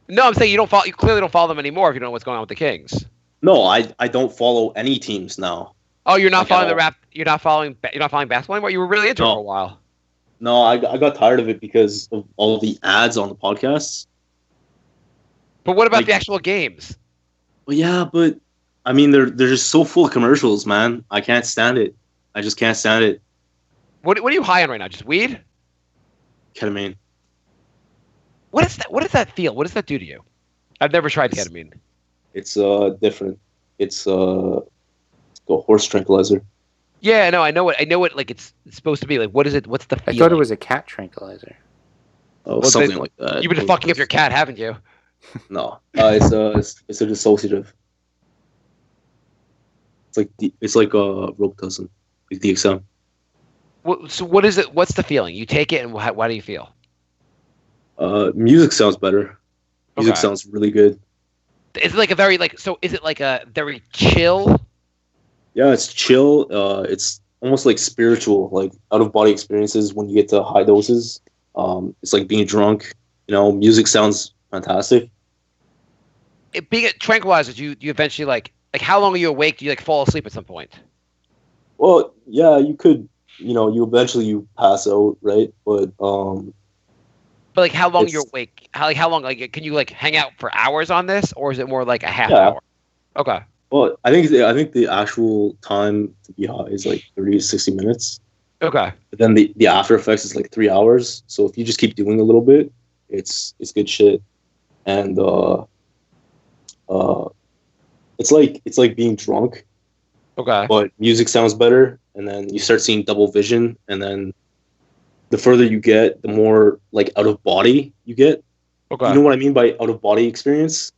No, I'm saying you don't follow. You clearly don't follow them anymore if you don't know what's going on with the Kings. No, I don't follow any teams now. Oh, you're not following You're not following basketball anymore. You were really into it for a while. No, I got tired of it because of all the ads on the podcasts. But what about the actual games? Well, yeah, but I mean, they're just so full of commercials, man. I can't stand it. I just can't stand it. What are you high on right now? Just weed? Ketamine. What does that feel? What does that do to you? I've never tried ketamine. It's different. It's a horse tranquilizer. Yeah, no, I know what like it's supposed to be. Like, what is it? What's the feeling? I thought it was a cat tranquilizer. Oh, well, something like that. You've been fucking up your cat, haven't you? No, it's a dissociative. It's like Robitussin, like DXM. So what is it? What's the feeling? You take it, and why do you feel? Music sounds better. Music Okay. sounds really good. Is it like a very so? Is it like a very chill? Yeah, it's chill. It's almost like spiritual, like out of body experiences when you get to high doses. It's like being drunk. Music sounds fantastic. Being a tranquilizer, you eventually like how long are you awake? Do you like fall asleep at some point? Well, yeah, you could. You eventually you pass out, right? But But like how long you're it's awake? How long like can you like hang out for hours on this, or is it more like a half yeah. hour? Okay. Well, I think the actual time to be high is like 30 to 60 minutes. Okay. But then the after effects is like 3 hours. So if you just keep doing a little bit, it's good shit. And uh, it's like being drunk, Okay. but music sounds better. And then you start seeing double vision. And then the further you get, the more like out of body you get. You Okay. know what I mean by out of body experience?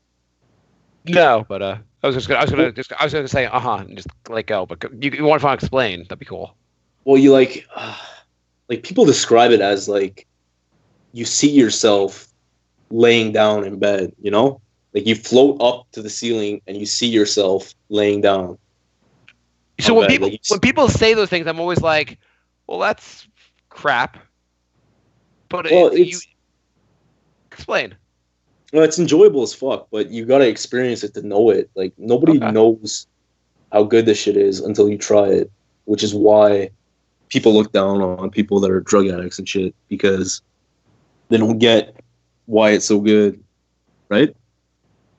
No, but I was Well, gonna say and just let go. But you want to explain? That'd be cool. well, you like people describe it as like you see yourself laying down in bed, Like you float up to the ceiling and you see yourself laying down So on when bed. people Like when people say those things, I'm always like, well, that's crap. But well, you explain. it's enjoyable as fuck, but you gotta experience it to know it. Like nobody Okay. knows how good this shit is until you try it, which is why people look down on people that are drug addicts and shit because they don't get why it's so good, right?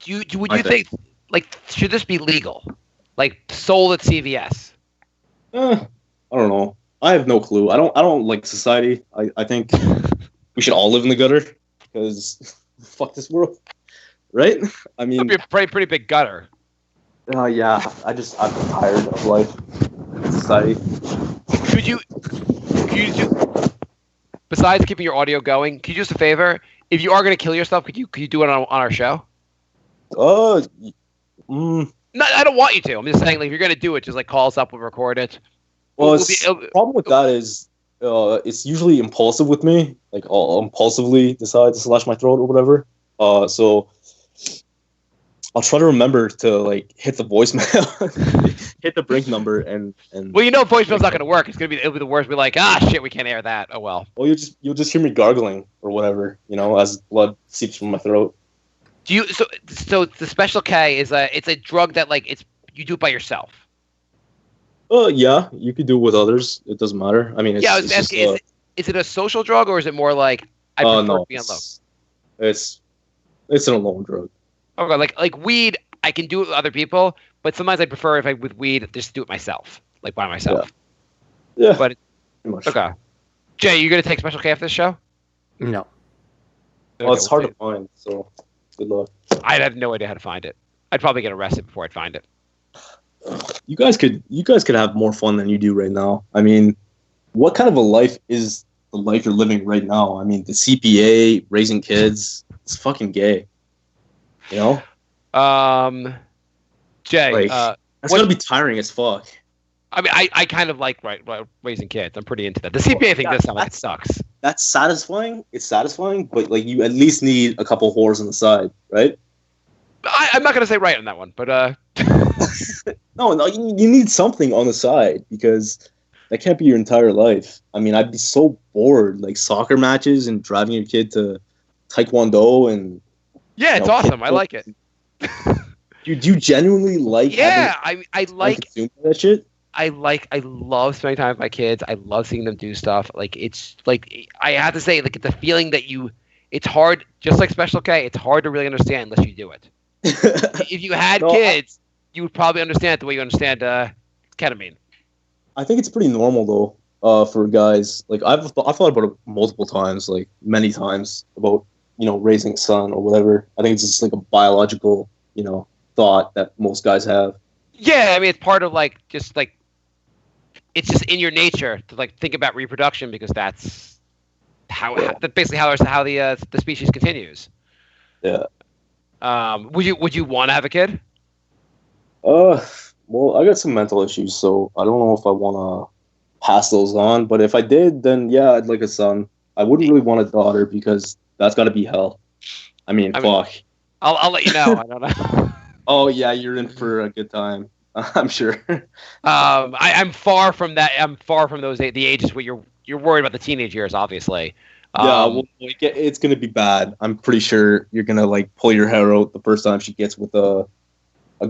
Would I you think. think like should this be legal? Like sold at CVS? I don't know. I have no clue. I don't like society. I think we should all live in the gutter because fuck this world, right? I That'd mean, be a pretty big gutter. yeah. I'm tired of life, society. Could you besides keeping your audio going? Could you do us a favor? If you are gonna kill yourself, could you do it on our show? Uh, mm, No, I don't want you to. I'm just saying, like, if you're gonna do it, just like call us up, we'll record it. well, We'll be, the problem with that is, it's usually impulsive with me. Like, I'll impulsively decide to slash my throat or whatever. So I'll try to remember to like hit the voicemail, hit the brink number, and well, voicemail's not gonna work. It'll be the worst. Be like, shit, we can't air that. Oh well. well, you'll just hear me gargling or whatever, as blood seeps from my throat. Do you so the Special K is it's a drug that like you do it by yourself. Yeah, you could do it with others. It doesn't matter. I mean, Yeah, I it's was just asking, is it a social drug or is it more like I prefer to no, be alone? it's an alone drug. Okay, like weed, I can do it with other people, but sometimes I prefer if I with weed just do it myself, like by myself. Yeah, But pretty much. okay, Jay, you gonna take Special K after this show? No. Well, it's Okay, hard we'll to find, so good luck. see. I'd have no idea how to find it. I'd probably get arrested before I'd find it. You guys could have more fun than you do right now. I mean, what kind of a life is the life you're living right now? I mean, the CPA, raising kids, it's fucking gay. Jay, Like, that's gotta be tiring as fuck. I mean, I kind of like raising kids. I'm pretty into that. The CPA thing does sound like it sucks. That's satisfying. It's satisfying, but like you at least need a couple whores on the side, right? I'm not gonna say right on that one, but No, you need something on the side because that can't be your entire life. I mean, I'd be so bored, like soccer matches and driving your kid to taekwondo and yeah, it's awesome. I like it. Do you genuinely like? Yeah, I like that shit. I love spending time with my kids. I love seeing them do stuff. Like it's like I have to say, like the feeling that it's hard. Just like Special K, it's hard to really understand unless you do it. If you had kids, you would probably understand it the way you understand ketamine. I think it's pretty normal though, for guys. Like I've thought about it multiple times, like many times about raising a son or whatever. I think it's just like a biological thought that most guys have. Yeah, I mean it's part of like just like it's just in your nature to like think about reproduction because that's basically how the species continues. Yeah. Would you want to have a kid? Well, I got some mental issues, so I don't know if I want to pass those on. But if I did, then yeah, I'd like a son. I wouldn't really want a daughter because that's got to be hell. I mean, fuck. I'll let you know. I don't know. Oh yeah, you're in for a good time. I'm sure. I'm far from that. I'm far from the ages where you're worried about the teenage years, obviously. Yeah, well, like, it's gonna be bad. I'm pretty sure you're gonna like pull your hair out the first time she gets with a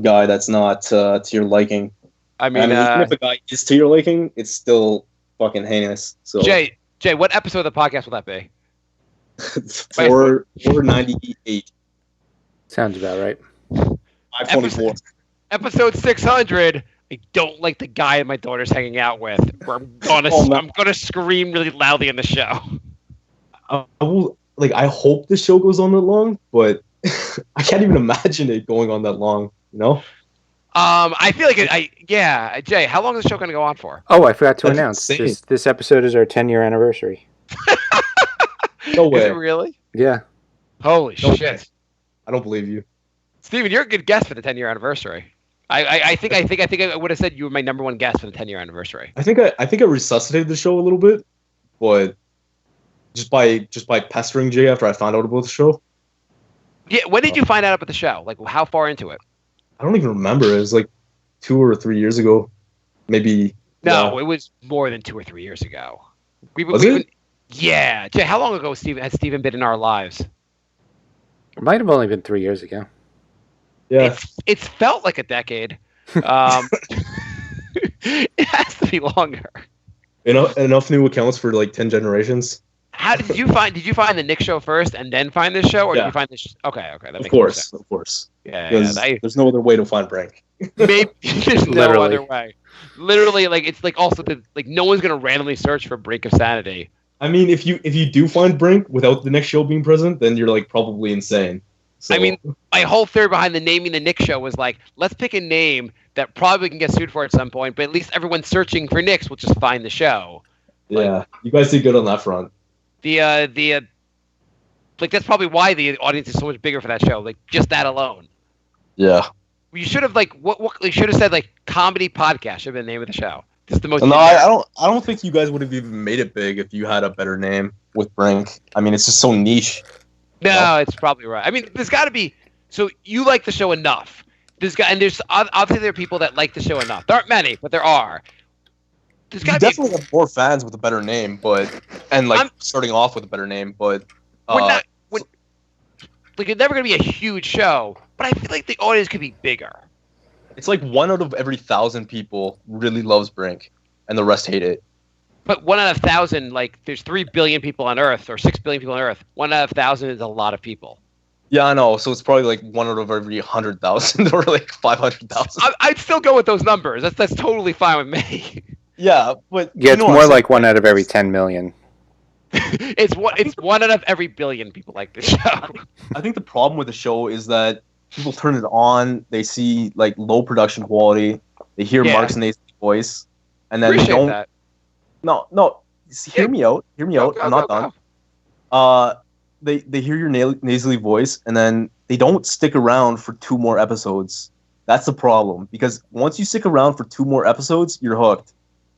guy that's not to your liking. I mean, even if a guy is to your liking, it's still fucking heinous. So Jay, what episode of the podcast will that be? 498. Sounds about right. 524. Episode 600. I don't like the guy my daughter's hanging out with. Where I'm gonna scream really loudly in the show. I hope the show goes on that long, but I can't even imagine it going on that long. You know? I feel like Jay, how long is the show gonna go on for? Oh, I forgot to announce this episode is our 10-year anniversary. No way. Is it really? Yeah. Holy shit! I don't believe you, Steven. You're a good guest for the 10-year anniversary. I think I would have said you were my number one guest for the 10-year anniversary. I think I resuscitated the show a little bit, but just by pestering Jay after I found out about the show. Yeah, when did you find out about the show? Like, how far into it? I don't even remember. It was like 2 or 3 years ago, maybe. No, it was more than 2 or 3 years ago. Was it? Yeah, Jay. How long ago has Steven been in our lives? It might have only been 3 years ago. Yeah, it's felt like a decade. It has to be longer. Enough new accounts for like 10 generations. How did you find the Nick show first and then find this show, or did you find this? Okay, that makes sense. Of course. Yeah, there's no other way to find Brink. Maybe there's no other way. Literally, like it's like also like no one's gonna randomly search for Brink of Sanity. I mean, if you do find Brink without the Nick show being present, then you're like probably insane. So. I mean, my whole theory behind the naming the Nick show was like, let's pick a name that probably can get sued for at some point, but at least everyone searching for Nicks will just find the show. Yeah, you guys did good on that front. Like that's probably why the audience is so much bigger for that show. Like just that alone. Yeah. You should have like what you should have said like comedy podcast should have been the name of the show. Just the most. No, I don't think you guys would have even made it big if you had a better name with Brink. I mean, it's just so niche. No, it's probably right. I mean, there's got to be. So you like the show enough. There's obviously there are people that like the show enough. There aren't many, but there are. There's got to definitely have more fans with a better name, starting off with a better name, but like it's never gonna be a huge show. But I feel like the audience could be bigger. It's like 1 out of every 1,000 people really loves Brink, and the rest hate it. But 1 out of 1,000, like there's 3 billion people on Earth or 6 billion people on Earth. 1 out of 1,000 is a lot of people. Yeah, I know. So it's probably like 1 out of every 100,000 or like 500,000. I'd still go with those numbers. That's totally fine with me. Yeah, but it's more like 1 out of every 10 million. It's 1 out of every billion people like this show. I think the problem with the show is that people turn it on, they see like low production quality, they hear Marc's nasally voice, and then Appreciate they don't. That. No. Hear me out. Hear me out. I'm not done. They hear your nasally voice, and then they don't stick around for 2 more episodes. That's the problem, because once you stick around for 2 more episodes, you're hooked,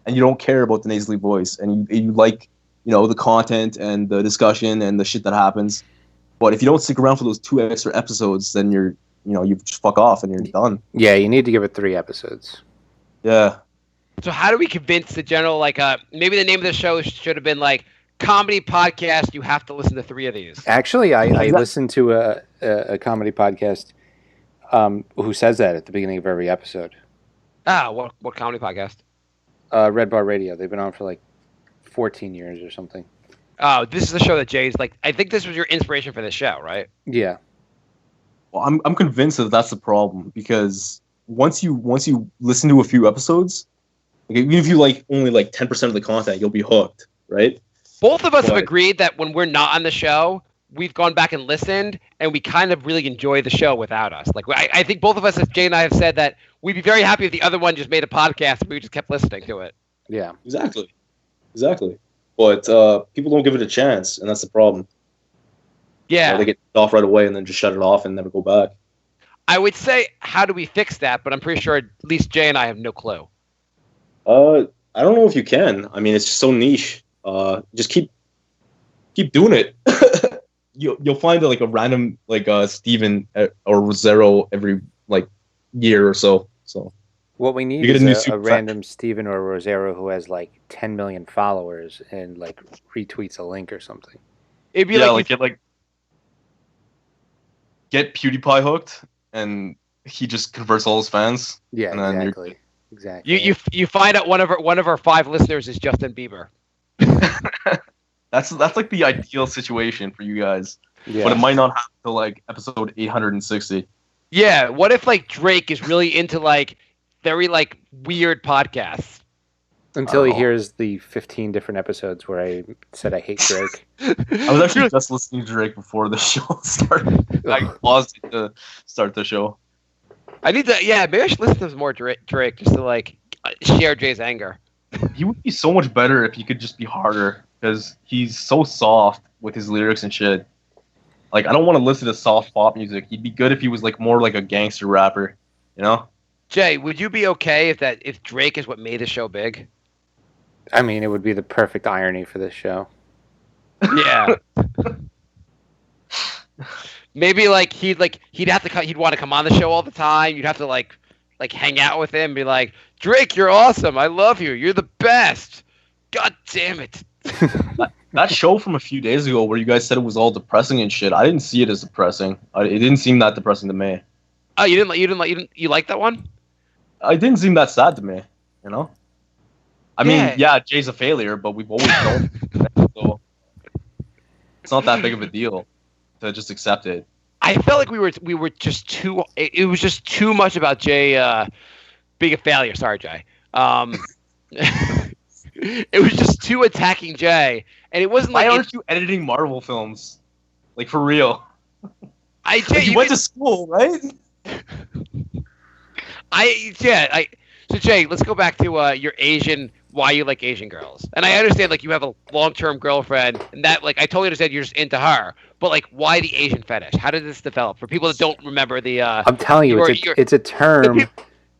and you don't care about the nasally voice, and you like, the content and the discussion and the shit that happens. But if you don't stick around for those 2 extra episodes, then you just fuck off and you're done. Yeah, you need to give it 3 episodes. Yeah. So how do we convince the general, maybe the name of the show should have been like comedy podcast, you have to listen to 3 of these. Actually, I listened to a comedy podcast who says that at the beginning of every episode. What comedy podcast? Red Bar Radio. They've been on for like 14 years or something. Oh, this is the show that Jay's like. I think this was your inspiration for this show, right? Yeah. Well, I'm convinced that that's the problem, because once you listen to a few episodes, like, even if you like only like 10% of the content, you'll be hooked, right? Both of us have agreed that when we're not on the show, we've gone back and listened, and we kind of really enjoy the show without us. Like I think both of us, as Jay and I have said, that we'd be very happy if the other one just made a podcast and we just kept listening to it. Yeah. Exactly. But people don't give it a chance, and that's the problem. Yeah. They get off right away and then just shut it off and never go back. I would say, how do we fix that? But I'm pretty sure at least Jay and I have no clue. I don't know if you can. I mean, it's just so niche. Just keep doing it. You'll find like a random like Steven or Rosero every like year or so. So what we need is a random Steven or Rosero who has like 10 million followers and like retweets a link or something. It'd be get PewDiePie hooked, and he just converts all his fans. Yeah, and exactly. Exactly. You find out one of our 5 listeners is Justin Bieber. That's like the ideal situation for you guys, yeah. But it might not happen until like episode 860. Yeah, what if like Drake is really into like very like weird podcasts? Until he hears the 15 different episodes where I said I hate Drake. I was actually just listening to Drake before the show started. I paused it to start the show. I need to, maybe I should listen to some more Drake just to like share Jay's anger. He would be so much better if he could just be harder, because he's so soft with his lyrics and shit. Like, I don't want to listen to soft pop music. He'd be good if he was like more like a gangster rapper, you know? Jay, would you be okay if Drake is what made the show big? I mean, it would be the perfect irony for this show. Yeah. Maybe like he'd want to come on the show all the time. You'd have to like hang out with him and be like, Drake, you're awesome. I love you. You're the best. God damn it. That show from a few days ago where you guys said it was all depressing and shit, I didn't see it as depressing. It didn't seem that depressing to me. Oh, you like that one? It didn't seem that sad to me, you know? I mean, Jay's a failure, but we've always known that, so it's not that big of a deal to just accept it. I felt like we were just too. It was just too much about Jay being a failure. Sorry, Jay. It was just too attacking Jay, and it wasn't like. Why aren't you editing Marvel films? Like, for real? Jay, you went to school, right? So Jay, let's go back to your Asian. Why you like Asian girls? And I understand like you have a long-term girlfriend, and that like I totally understand you're just into her. But like, why the Asian fetish? How did this develop? For people that don't remember the. I'm telling you, it's a term.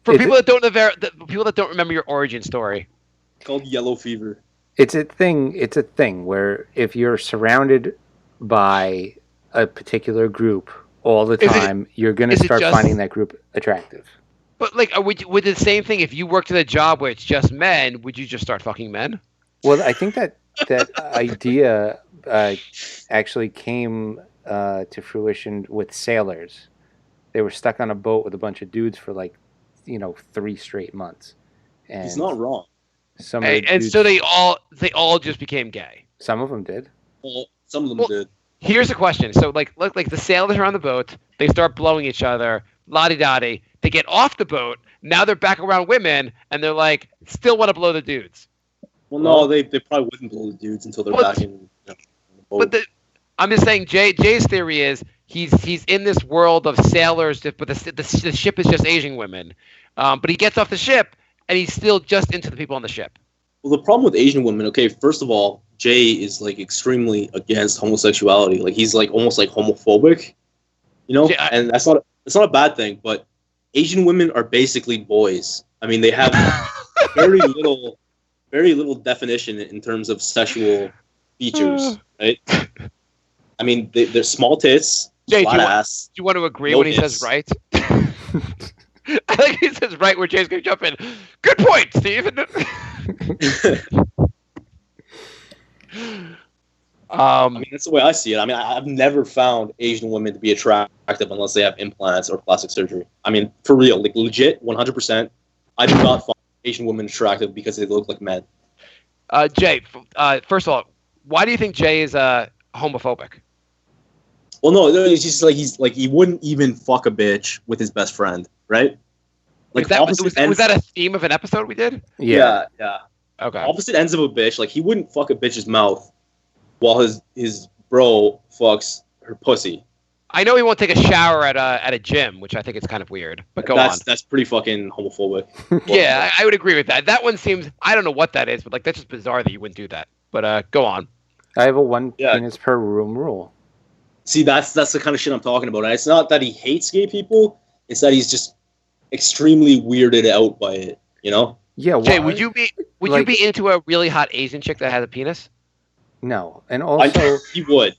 For people that don't remember your origin story. It's called yellow fever. It's a thing. It's a thing where if you're surrounded by a particular group all the time, you're gonna start finding that group attractive. But like, would the same thing if you worked at a job where it's just men? Would you just start fucking men? Well, I think that idea actually came to fruition with sailors. They were stuck on a boat with a bunch of dudes for 3 straight months. And he's not wrong. So they all just became gay. Some of them did. Well, some of them did. Here's a question. So like the sailors are on the boat. They start blowing each other. La-di-da-di. They get off the boat. Now they're back around women, and they're like, still want to blow the dudes. Well, no, they probably wouldn't blow the dudes until they're back in the boat. But I'm just saying, Jay's theory is he's in this world of sailors, but the ship is just Asian women. But he gets off the ship, and he's still just into the people on the ship. Well, the problem with Asian women, okay, first of all, Jay is like extremely against homosexuality. Like he's like almost like homophobic, you know, and it's not a bad thing. But Asian women are basically boys. I mean, they have very little definition in terms of sexual features, right? I mean, they're small tits, Jay, flat ass. Do you want to agree when he says right? I think he says right where Jay's going to jump in. Good point, Steve. I mean, that's the way I see it. I mean, I've never found Asian women to be attractive unless they have implants or plastic surgery. I mean, for real, like legit, 100%. I do not find Asian women attractive because they look like men. Jay, first of all, why do you think Jay is homophobic? Well, no, it's just like he wouldn't even fuck a bitch with his best friend, right? Like was that a theme of an episode we did? Yeah. Okay. Opposite ends of a bitch. Like he wouldn't fuck a bitch's mouth while his bro fucks her pussy. I know he won't take a shower at a gym, which I think is kind of weird. But go on. That's pretty fucking homophobic. Yeah, I would agree with that. That one seems, I don't know what that is, but like that's just bizarre that you wouldn't do that. But go on. I have a one penis per room rule. See, that's the kind of shit I'm talking about. And it's not that he hates gay people; it's that he's just extremely weirded out by it. You know? Yeah. Jay, would Would you be into a really hot Asian chick that has a penis? No, and also he would.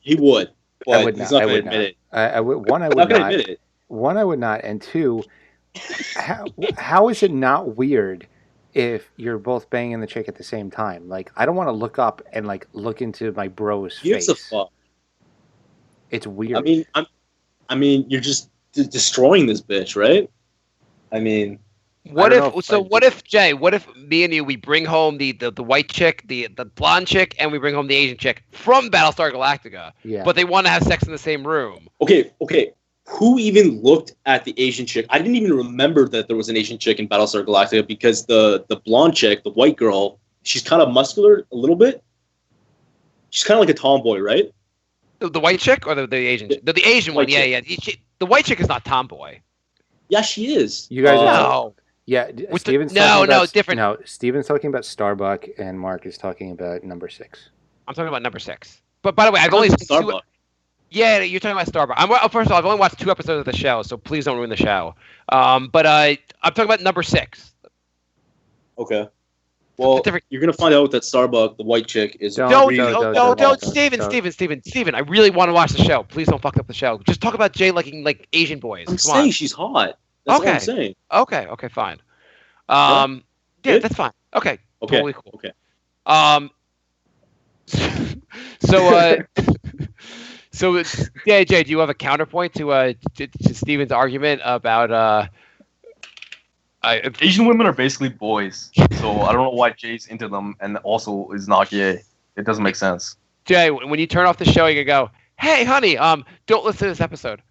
I would he's not. not I going would to admit not. it. I would. One, I He's would not going to not. admit it. One, I would not, and two, how is it not weird if you're both banging the chick at the same time? Like, I don't want to look up and like look into my bro's Gives face. a fuck. It's weird. I mean, you're just destroying this bitch, right? I mean, what if Jay? What if me and you we bring home the white chick, the blonde chick, and we bring home the Asian chick from Battlestar Galactica? Yeah. But they want to have sex in the same room. Okay. Who even looked at the Asian chick? I didn't even remember that there was an Asian chick in Battlestar Galactica because the blonde chick, the white girl, she's kind of muscular a little bit. She's kind of like a tomboy, right? The white chick or the Asian? The Asian one, yeah. The white chick is not tomboy. Yeah, she is. You guys no. Yeah, Steven's different. No, Steven's talking about Starbuck, and Mark is talking about number 6. I'm talking about number 6. But by the way, I've only seen Starbuck. Yeah, you're talking about Starbuck. First of all, I've only watched 2 episodes of the show, so please don't ruin the show. But I'm talking about number 6. Okay. Well, you're gonna find out that Starbuck, the white chick, is Steven. I really want to watch the show. Please don't fuck up the show. Just talk about Jay liking like Asian boys. I'm saying she's hot. That's what I'm saying. Okay, fine. Yeah, that's fine. Okay, totally cool. Okay. So Jay, do you have a counterpoint to Steven's argument about Asian women are basically boys, so I don't know why Jay's into them and also is not gay. It doesn't make sense. Jay, when you turn off the show, you can go, "Hey, honey, don't listen to this episode."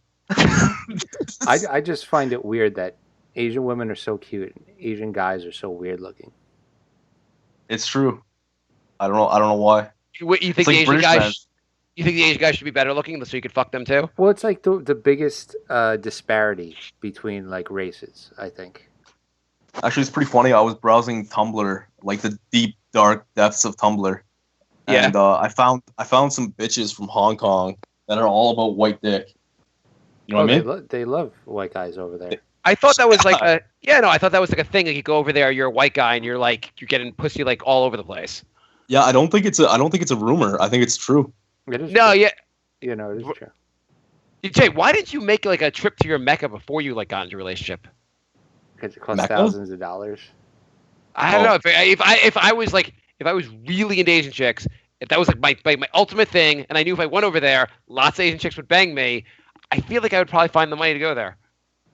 I just find it weird that Asian women are so cute and Asian guys are so weird looking. It's true. I don't know why. You think the Asian guys? You think the Asian guys should be better looking so you could fuck them too? Well, it's like the biggest disparity between like races, I think. Actually, it's pretty funny. I was browsing Tumblr, like the deep, dark depths of Tumblr, and I found some bitches from Hong Kong that are all about white dick. You know what I mean? They love white guys over there. I thought that was like I thought that was like a thing. Like you go over there, you're a white guy, and you're getting pussy like all over the place. Yeah, I don't think it's a rumor. I think it's true. It is no, true. yeah. You know, it is true. Jay, why didn't you make like a trip to your Mecca before you like got into a relationship? Because it costs thousands of dollars. I don't know if I was really into Asian chicks, if that was like my ultimate thing, and I knew if I went over there, lots of Asian chicks would bang me. I feel like I would probably find the money to go there.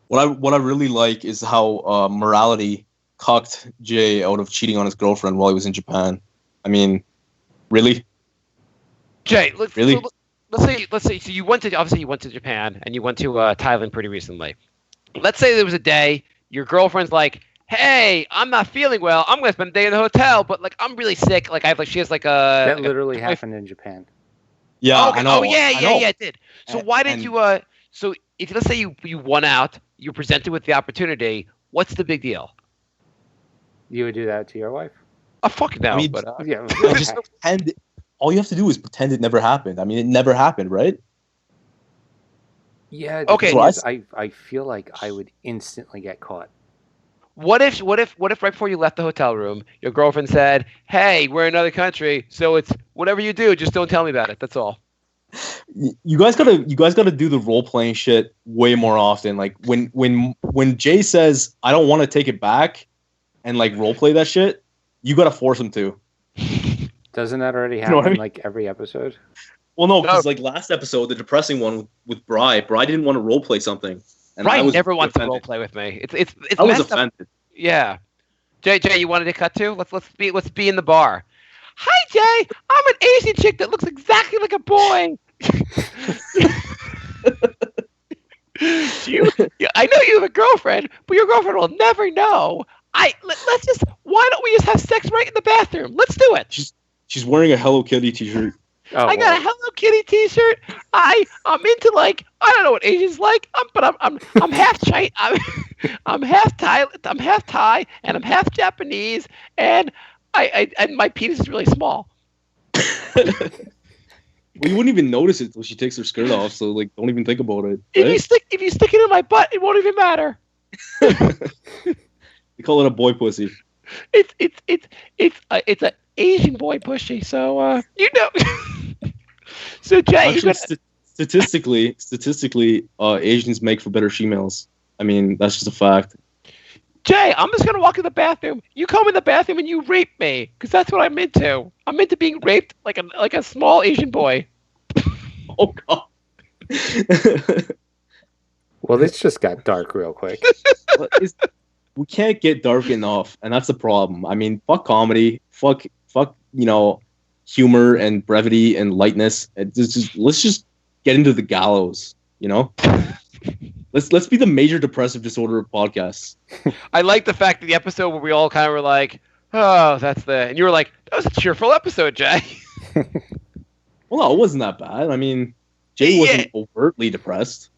What I really like is how morality cucked Jay out of cheating on his girlfriend while he was in Japan. I mean, really? Jay, really? Let's say so you went to Japan and you went to Thailand pretty recently. Let's say there was a day your girlfriend's like, "Hey, I'm not feeling well. I'm gonna spend a day in the hotel, but like I'm really sick. Like she has like a." That literally happened in Japan. Yeah, okay. I know. Oh yeah, it did. So why did you? So if let's say you won out, you're presented with the opportunity. What's the big deal? You would do that to your wife? Oh fuck no! I mean, but yeah. Just pretend. All you have to do is pretend it never happened. I mean, it never happened, right? Yeah. Okay. I feel like I would instantly get caught. What if right before you left the hotel room, your girlfriend said, "Hey, we're in another country, so it's whatever you do, just don't tell me about it. That's all." You guys gotta do the role playing shit way more often. Like when Jay says I don't want to take it back, and like role play that shit, you gotta force him to. Doesn't that already happen like every episode? Well, no, because like last episode, the depressing one with Bri didn't want to role play something. And Bri never wants to role play with me. It's I was offended. Yeah. Jay, you wanted to cut to? Let's be in the bar. Hi, Jay. I'm an Asian chick that looks exactly like a boy. I know you have a girlfriend, but your girlfriend will never know. Why don't we just have sex right in the bathroom? Let's do it. She's wearing a Hello Kitty t-shirt. I got a Hello Kitty t-shirt. I'm into like I don't know what Asians like. I'm half Chinese. I'm half Thai. I'm half Thai and I'm half Japanese. And and my penis is really small. Well, you wouldn't even notice it until she takes her skirt off. So like, don't even think about it. If right? you stick it in my butt, it won't even matter. They call it a boy pussy. It's an Asian boy pushy. So So Jay, Actually, statistically, Asians make for better females. I mean, that's just a fact. Jay, I'm just gonna walk in the bathroom. You come in the bathroom and you rape me, because that's what I'm into. I'm into being raped like a small Asian boy. Oh God. Well, this just got dark real quick. We can't get dark enough, and that's the problem. I mean, fuck comedy, fuck, humor and brevity and lightness. Let's just get into the gallows. Let's be the major depressive disorder of podcasts. I like the fact that the episode where we all kind of were like, "Oh, and you were like, "That was a cheerful episode, Jay." Well, it wasn't that bad. I mean, Jay wasn't overtly depressed.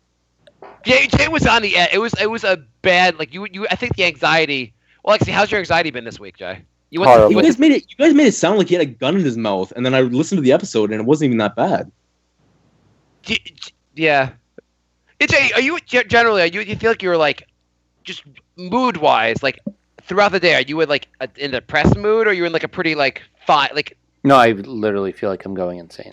Jay was on the edge. It was a bad you. I think the anxiety. Well, actually, how's your anxiety been this week, Jay? You guys made it sound like he had a gun in his mouth, and then I listened to the episode, and it wasn't even that bad. Yeah. Jay, you feel like you're like, just mood wise, like throughout the day, are you in like in a depressed mood, or are you in like a pretty like fine like? No, I literally feel like I'm going insane.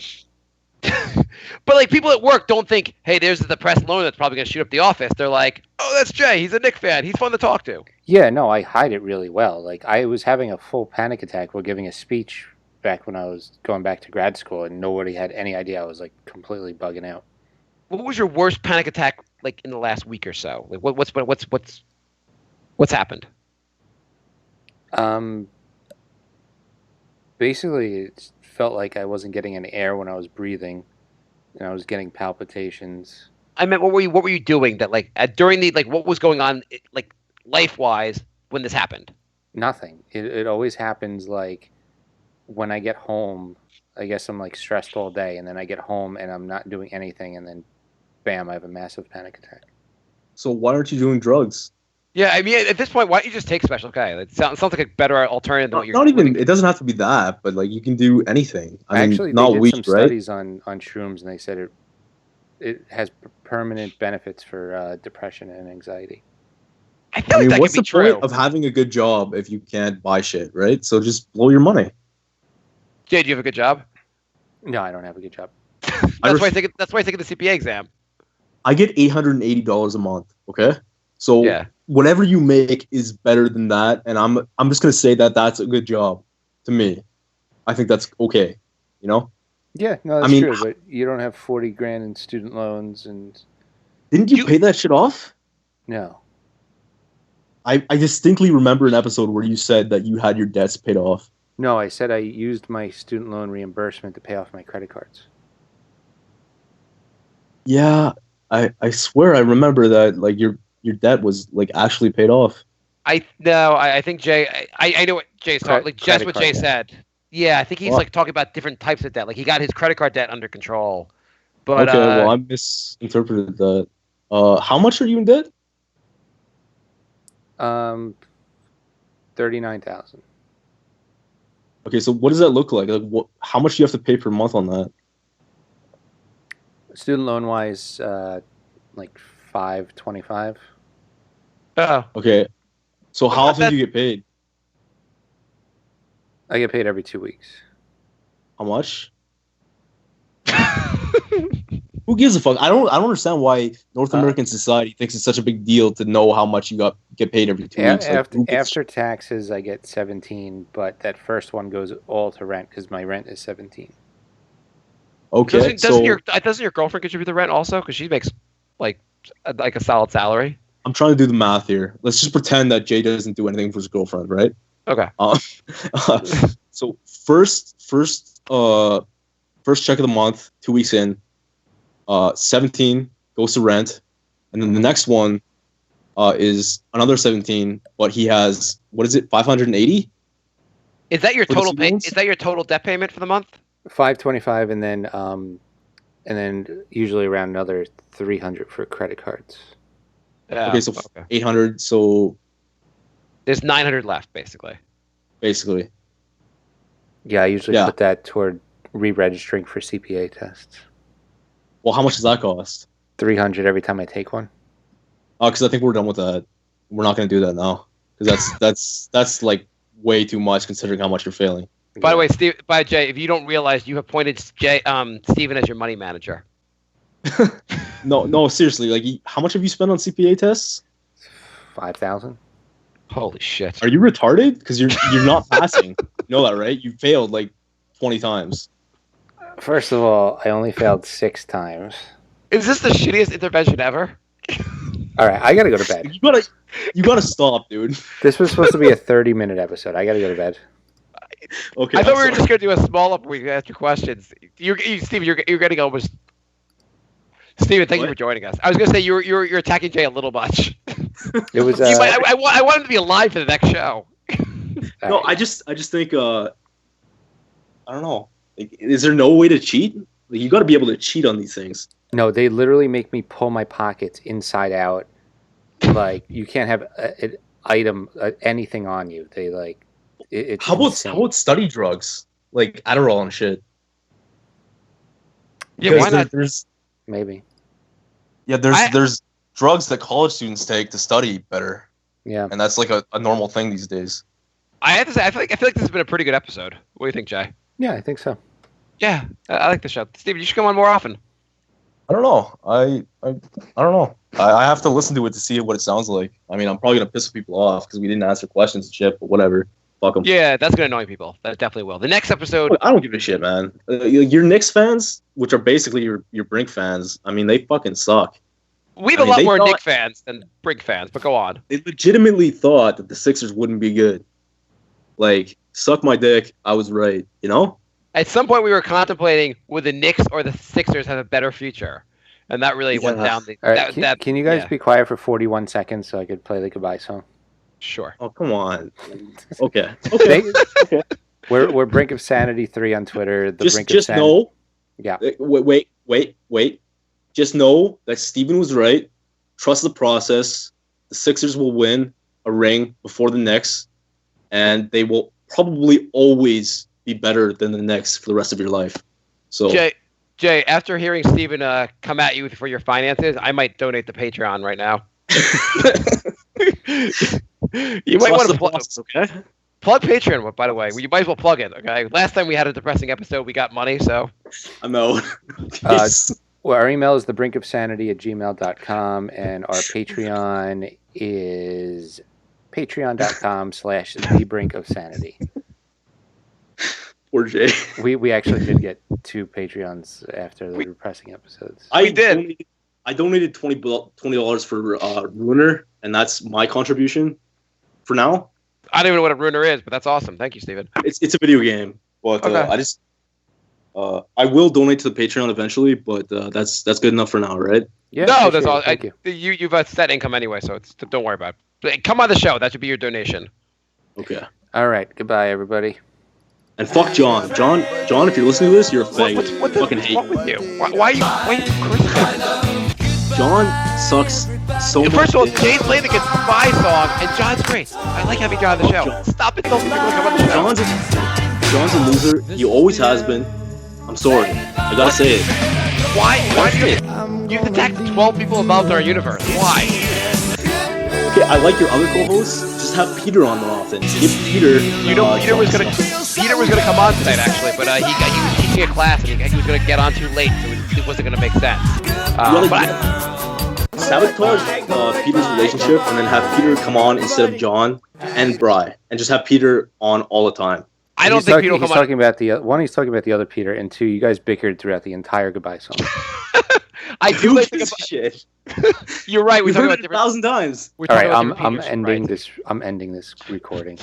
But like people at work don't think, hey, there's the depressed loner that's probably gonna shoot up the office. They're like, oh, that's Jay. He's a Knicks fan. He's fun to talk to. Yeah, no, I hide it really well. Like I was having a full panic attack while giving a speech back when I was going back to grad school, and nobody had any idea I was like completely bugging out. What was your worst panic attack like in the last week or so? Like what's happened? Basically, it felt like I wasn't getting any air when I was breathing, and I was getting palpitations. I meant, what were you doing that like during the what was going on like life wise when this happened? Nothing. It always happens like when I get home. I guess I'm like stressed all day, and then I get home and I'm not doing anything, and then bam, I have a massive panic attack. So why aren't you doing drugs? Yeah, I mean, at this point, why don't you just take Special K? It sounds like a better alternative than what you're not even. It doesn't have to be that, but like you can do anything. I mean, actually, not they did weed, some right? studies on shrooms, and they said it has permanent benefits for depression and anxiety. I feel like that what's could be the true. point of having a good job if you can't buy shit, right? So just blow your money. Jay, do you have a good job? No, I don't have a good job. That's why I take the CPA exam. I get $880 a month. Okay, so yeah. Whatever you make is better than that, and I'm just gonna say that that's a good job to me. I think that's okay, Yeah, no, that's true. But you don't have $40,000 in student loans, and didn't you pay that shit off? No. I distinctly remember an episode where you said that you had your debts paid off. No, I said I used my student loan reimbursement to pay off my credit cards. Yeah, I swear I remember that. Like your debt was like actually paid off. I think Jay. I know what Jay's talking. Like just what Jay said. Yeah, I think he's like talking about different types of debt. Like he got his credit card debt under control. But okay, well I misinterpreted that. How much are you in debt? 39,000. Okay, so what does that look like? Like how much do you have to pay per month on that? Student loan wise, like $525. Oh. Okay. So how often do you get paid? I get paid every 2 weeks. How much? Who gives a fuck? I don't understand why North American society thinks it's such a big deal to know how much you get paid every 2 weeks. After taxes, I get 17, but that first one goes all to rent because my rent is 17. Okay. Doesn't your girlfriend contribute the rent also? Because she makes like a solid salary. I'm trying to do the math here. Let's just pretend that Jay doesn't do anything for his girlfriend, right? Okay. So first check of the month, 2 weeks in, 17 goes to rent, and then the next one is another 17, but he has, what is it, 580? Is that your total pay? Is that your total debt payment for the month? 525, and then usually around another 300 for credit cards. Yeah, okay, so 800. So there's 900 left, basically. Yeah, I usually put that toward re-registering for CPA tests. Well, how much does that cost? 300 every time I take one. Oh, because I think we're done with that. We're not going to do that now because that's like way too much considering how much you're failing. By the way, Jay, if you don't realize, you have appointed Steven as your money manager. No, seriously. Like, how much have you spent on CPA tests? 5,000. Holy shit! Are you retarded? Because you're not passing. You know that, right? You failed like 20 times. First of all, I only failed 6 times. Is this the shittiest intervention ever? All right, I gotta go to bed. You gotta stop, dude. This was supposed to be a 30-minute episode. I gotta go to bed. Okay. I thought we were just gonna do a small up where you ask your questions. Steven, you're getting almost. Steven, thank you for joining us. I was gonna say you're attacking Jay a little much. It was. I want him to be alive for the next show. No, I just think I don't know. Like, is there no way to cheat? Like, you got to be able to cheat on these things. No, they literally make me pull my pockets inside out. Like, you can't have an item, anything on you. They like. It's how about study drugs like Adderall and shit? Yeah, why not? There's maybe. Yeah, there's drugs that college students take to study better. Yeah, and that's like a normal thing these days. I have to say, I feel like this has been a pretty good episode. What do you think, Jay? Yeah, I think so. Yeah, I like the show. Steven, you should come on more often. I don't know. I don't know. I have to listen to it to see what it sounds like. I mean, I'm probably gonna piss people off because we didn't answer questions and shit. But whatever. Fuck them. Yeah, that's gonna annoy people. That definitely will. The next episode. I don't give a shit, man. Your Knicks fans, which are basically your Brink fans. I mean, they fucking suck. We have a lot more Knicks fans than Brink fans, but go on. They legitimately thought that the Sixers wouldn't be good. Like, suck my dick. I was right. You know. At some point, we were contemplating would the Knicks or the Sixers have a better future, and that really went down. All right, can you guys be quiet for 41 seconds so I could play the goodbye song? Sure. Oh, come on. Okay. Okay. We're Brink of Sanity 3 on Twitter. Just know. Yeah. Wait. Just know that Steven was right. Trust the process. The Sixers will win a ring before the Knicks, and they will probably always be better than the Knicks for the rest of your life. So, Jay, after hearing Steven come at you for your finances, I might donate to Patreon right now. You might want to plug Patreon, by the way. You might as well plug it, okay? Last time we had a depressing episode, we got money, so. I know. Well, our email is thebrinkofsanity@gmail.com, and our Patreon is patreon.com/thebrinkofsanity. Poor Jay. We actually did get 2 Patreons after the depressing episodes. I donated $20 for Ruiner, and that's my contribution for now. I don't even know what a Ruiner is, but that's awesome. Thank you, Steven. It's a video game, but okay. I will donate to the Patreon eventually, but that's good enough for now, right? Yeah. No, that's all. Thank you. You've set income anyway, so don't worry about it. Come on the show. That should be your donation. Okay. All right. Goodbye, everybody. And fuck John. John, if you're listening to this, you're a faggot. What's wrong with you? Why are you crucifying? John sucks so much. First of all, Jay's playing the goodbye song, and John's great. I like having John on the show. Stop it! Don't come on the show. John's a loser. He always has been. I'm sorry. I gotta say it. Why do you've attacked 12 people involved in our universe? Why? Okay, I like your other co-hosts. Just have Peter on more often. Give Peter. Peter was gonna come on tonight actually, but he was teaching a class and he was gonna get on too late, so it wasn't gonna make sense. Sabotage Peter's relationship and then have Peter come on instead of John and Bri, and just have Peter on all the time. I don't think Peter will come on. He's talking about the other Peter, and 2, you guys bickered throughout the entire goodbye song. I do like shit. You're right. We've heard it 1,000 times. All right, I'm ending this recording.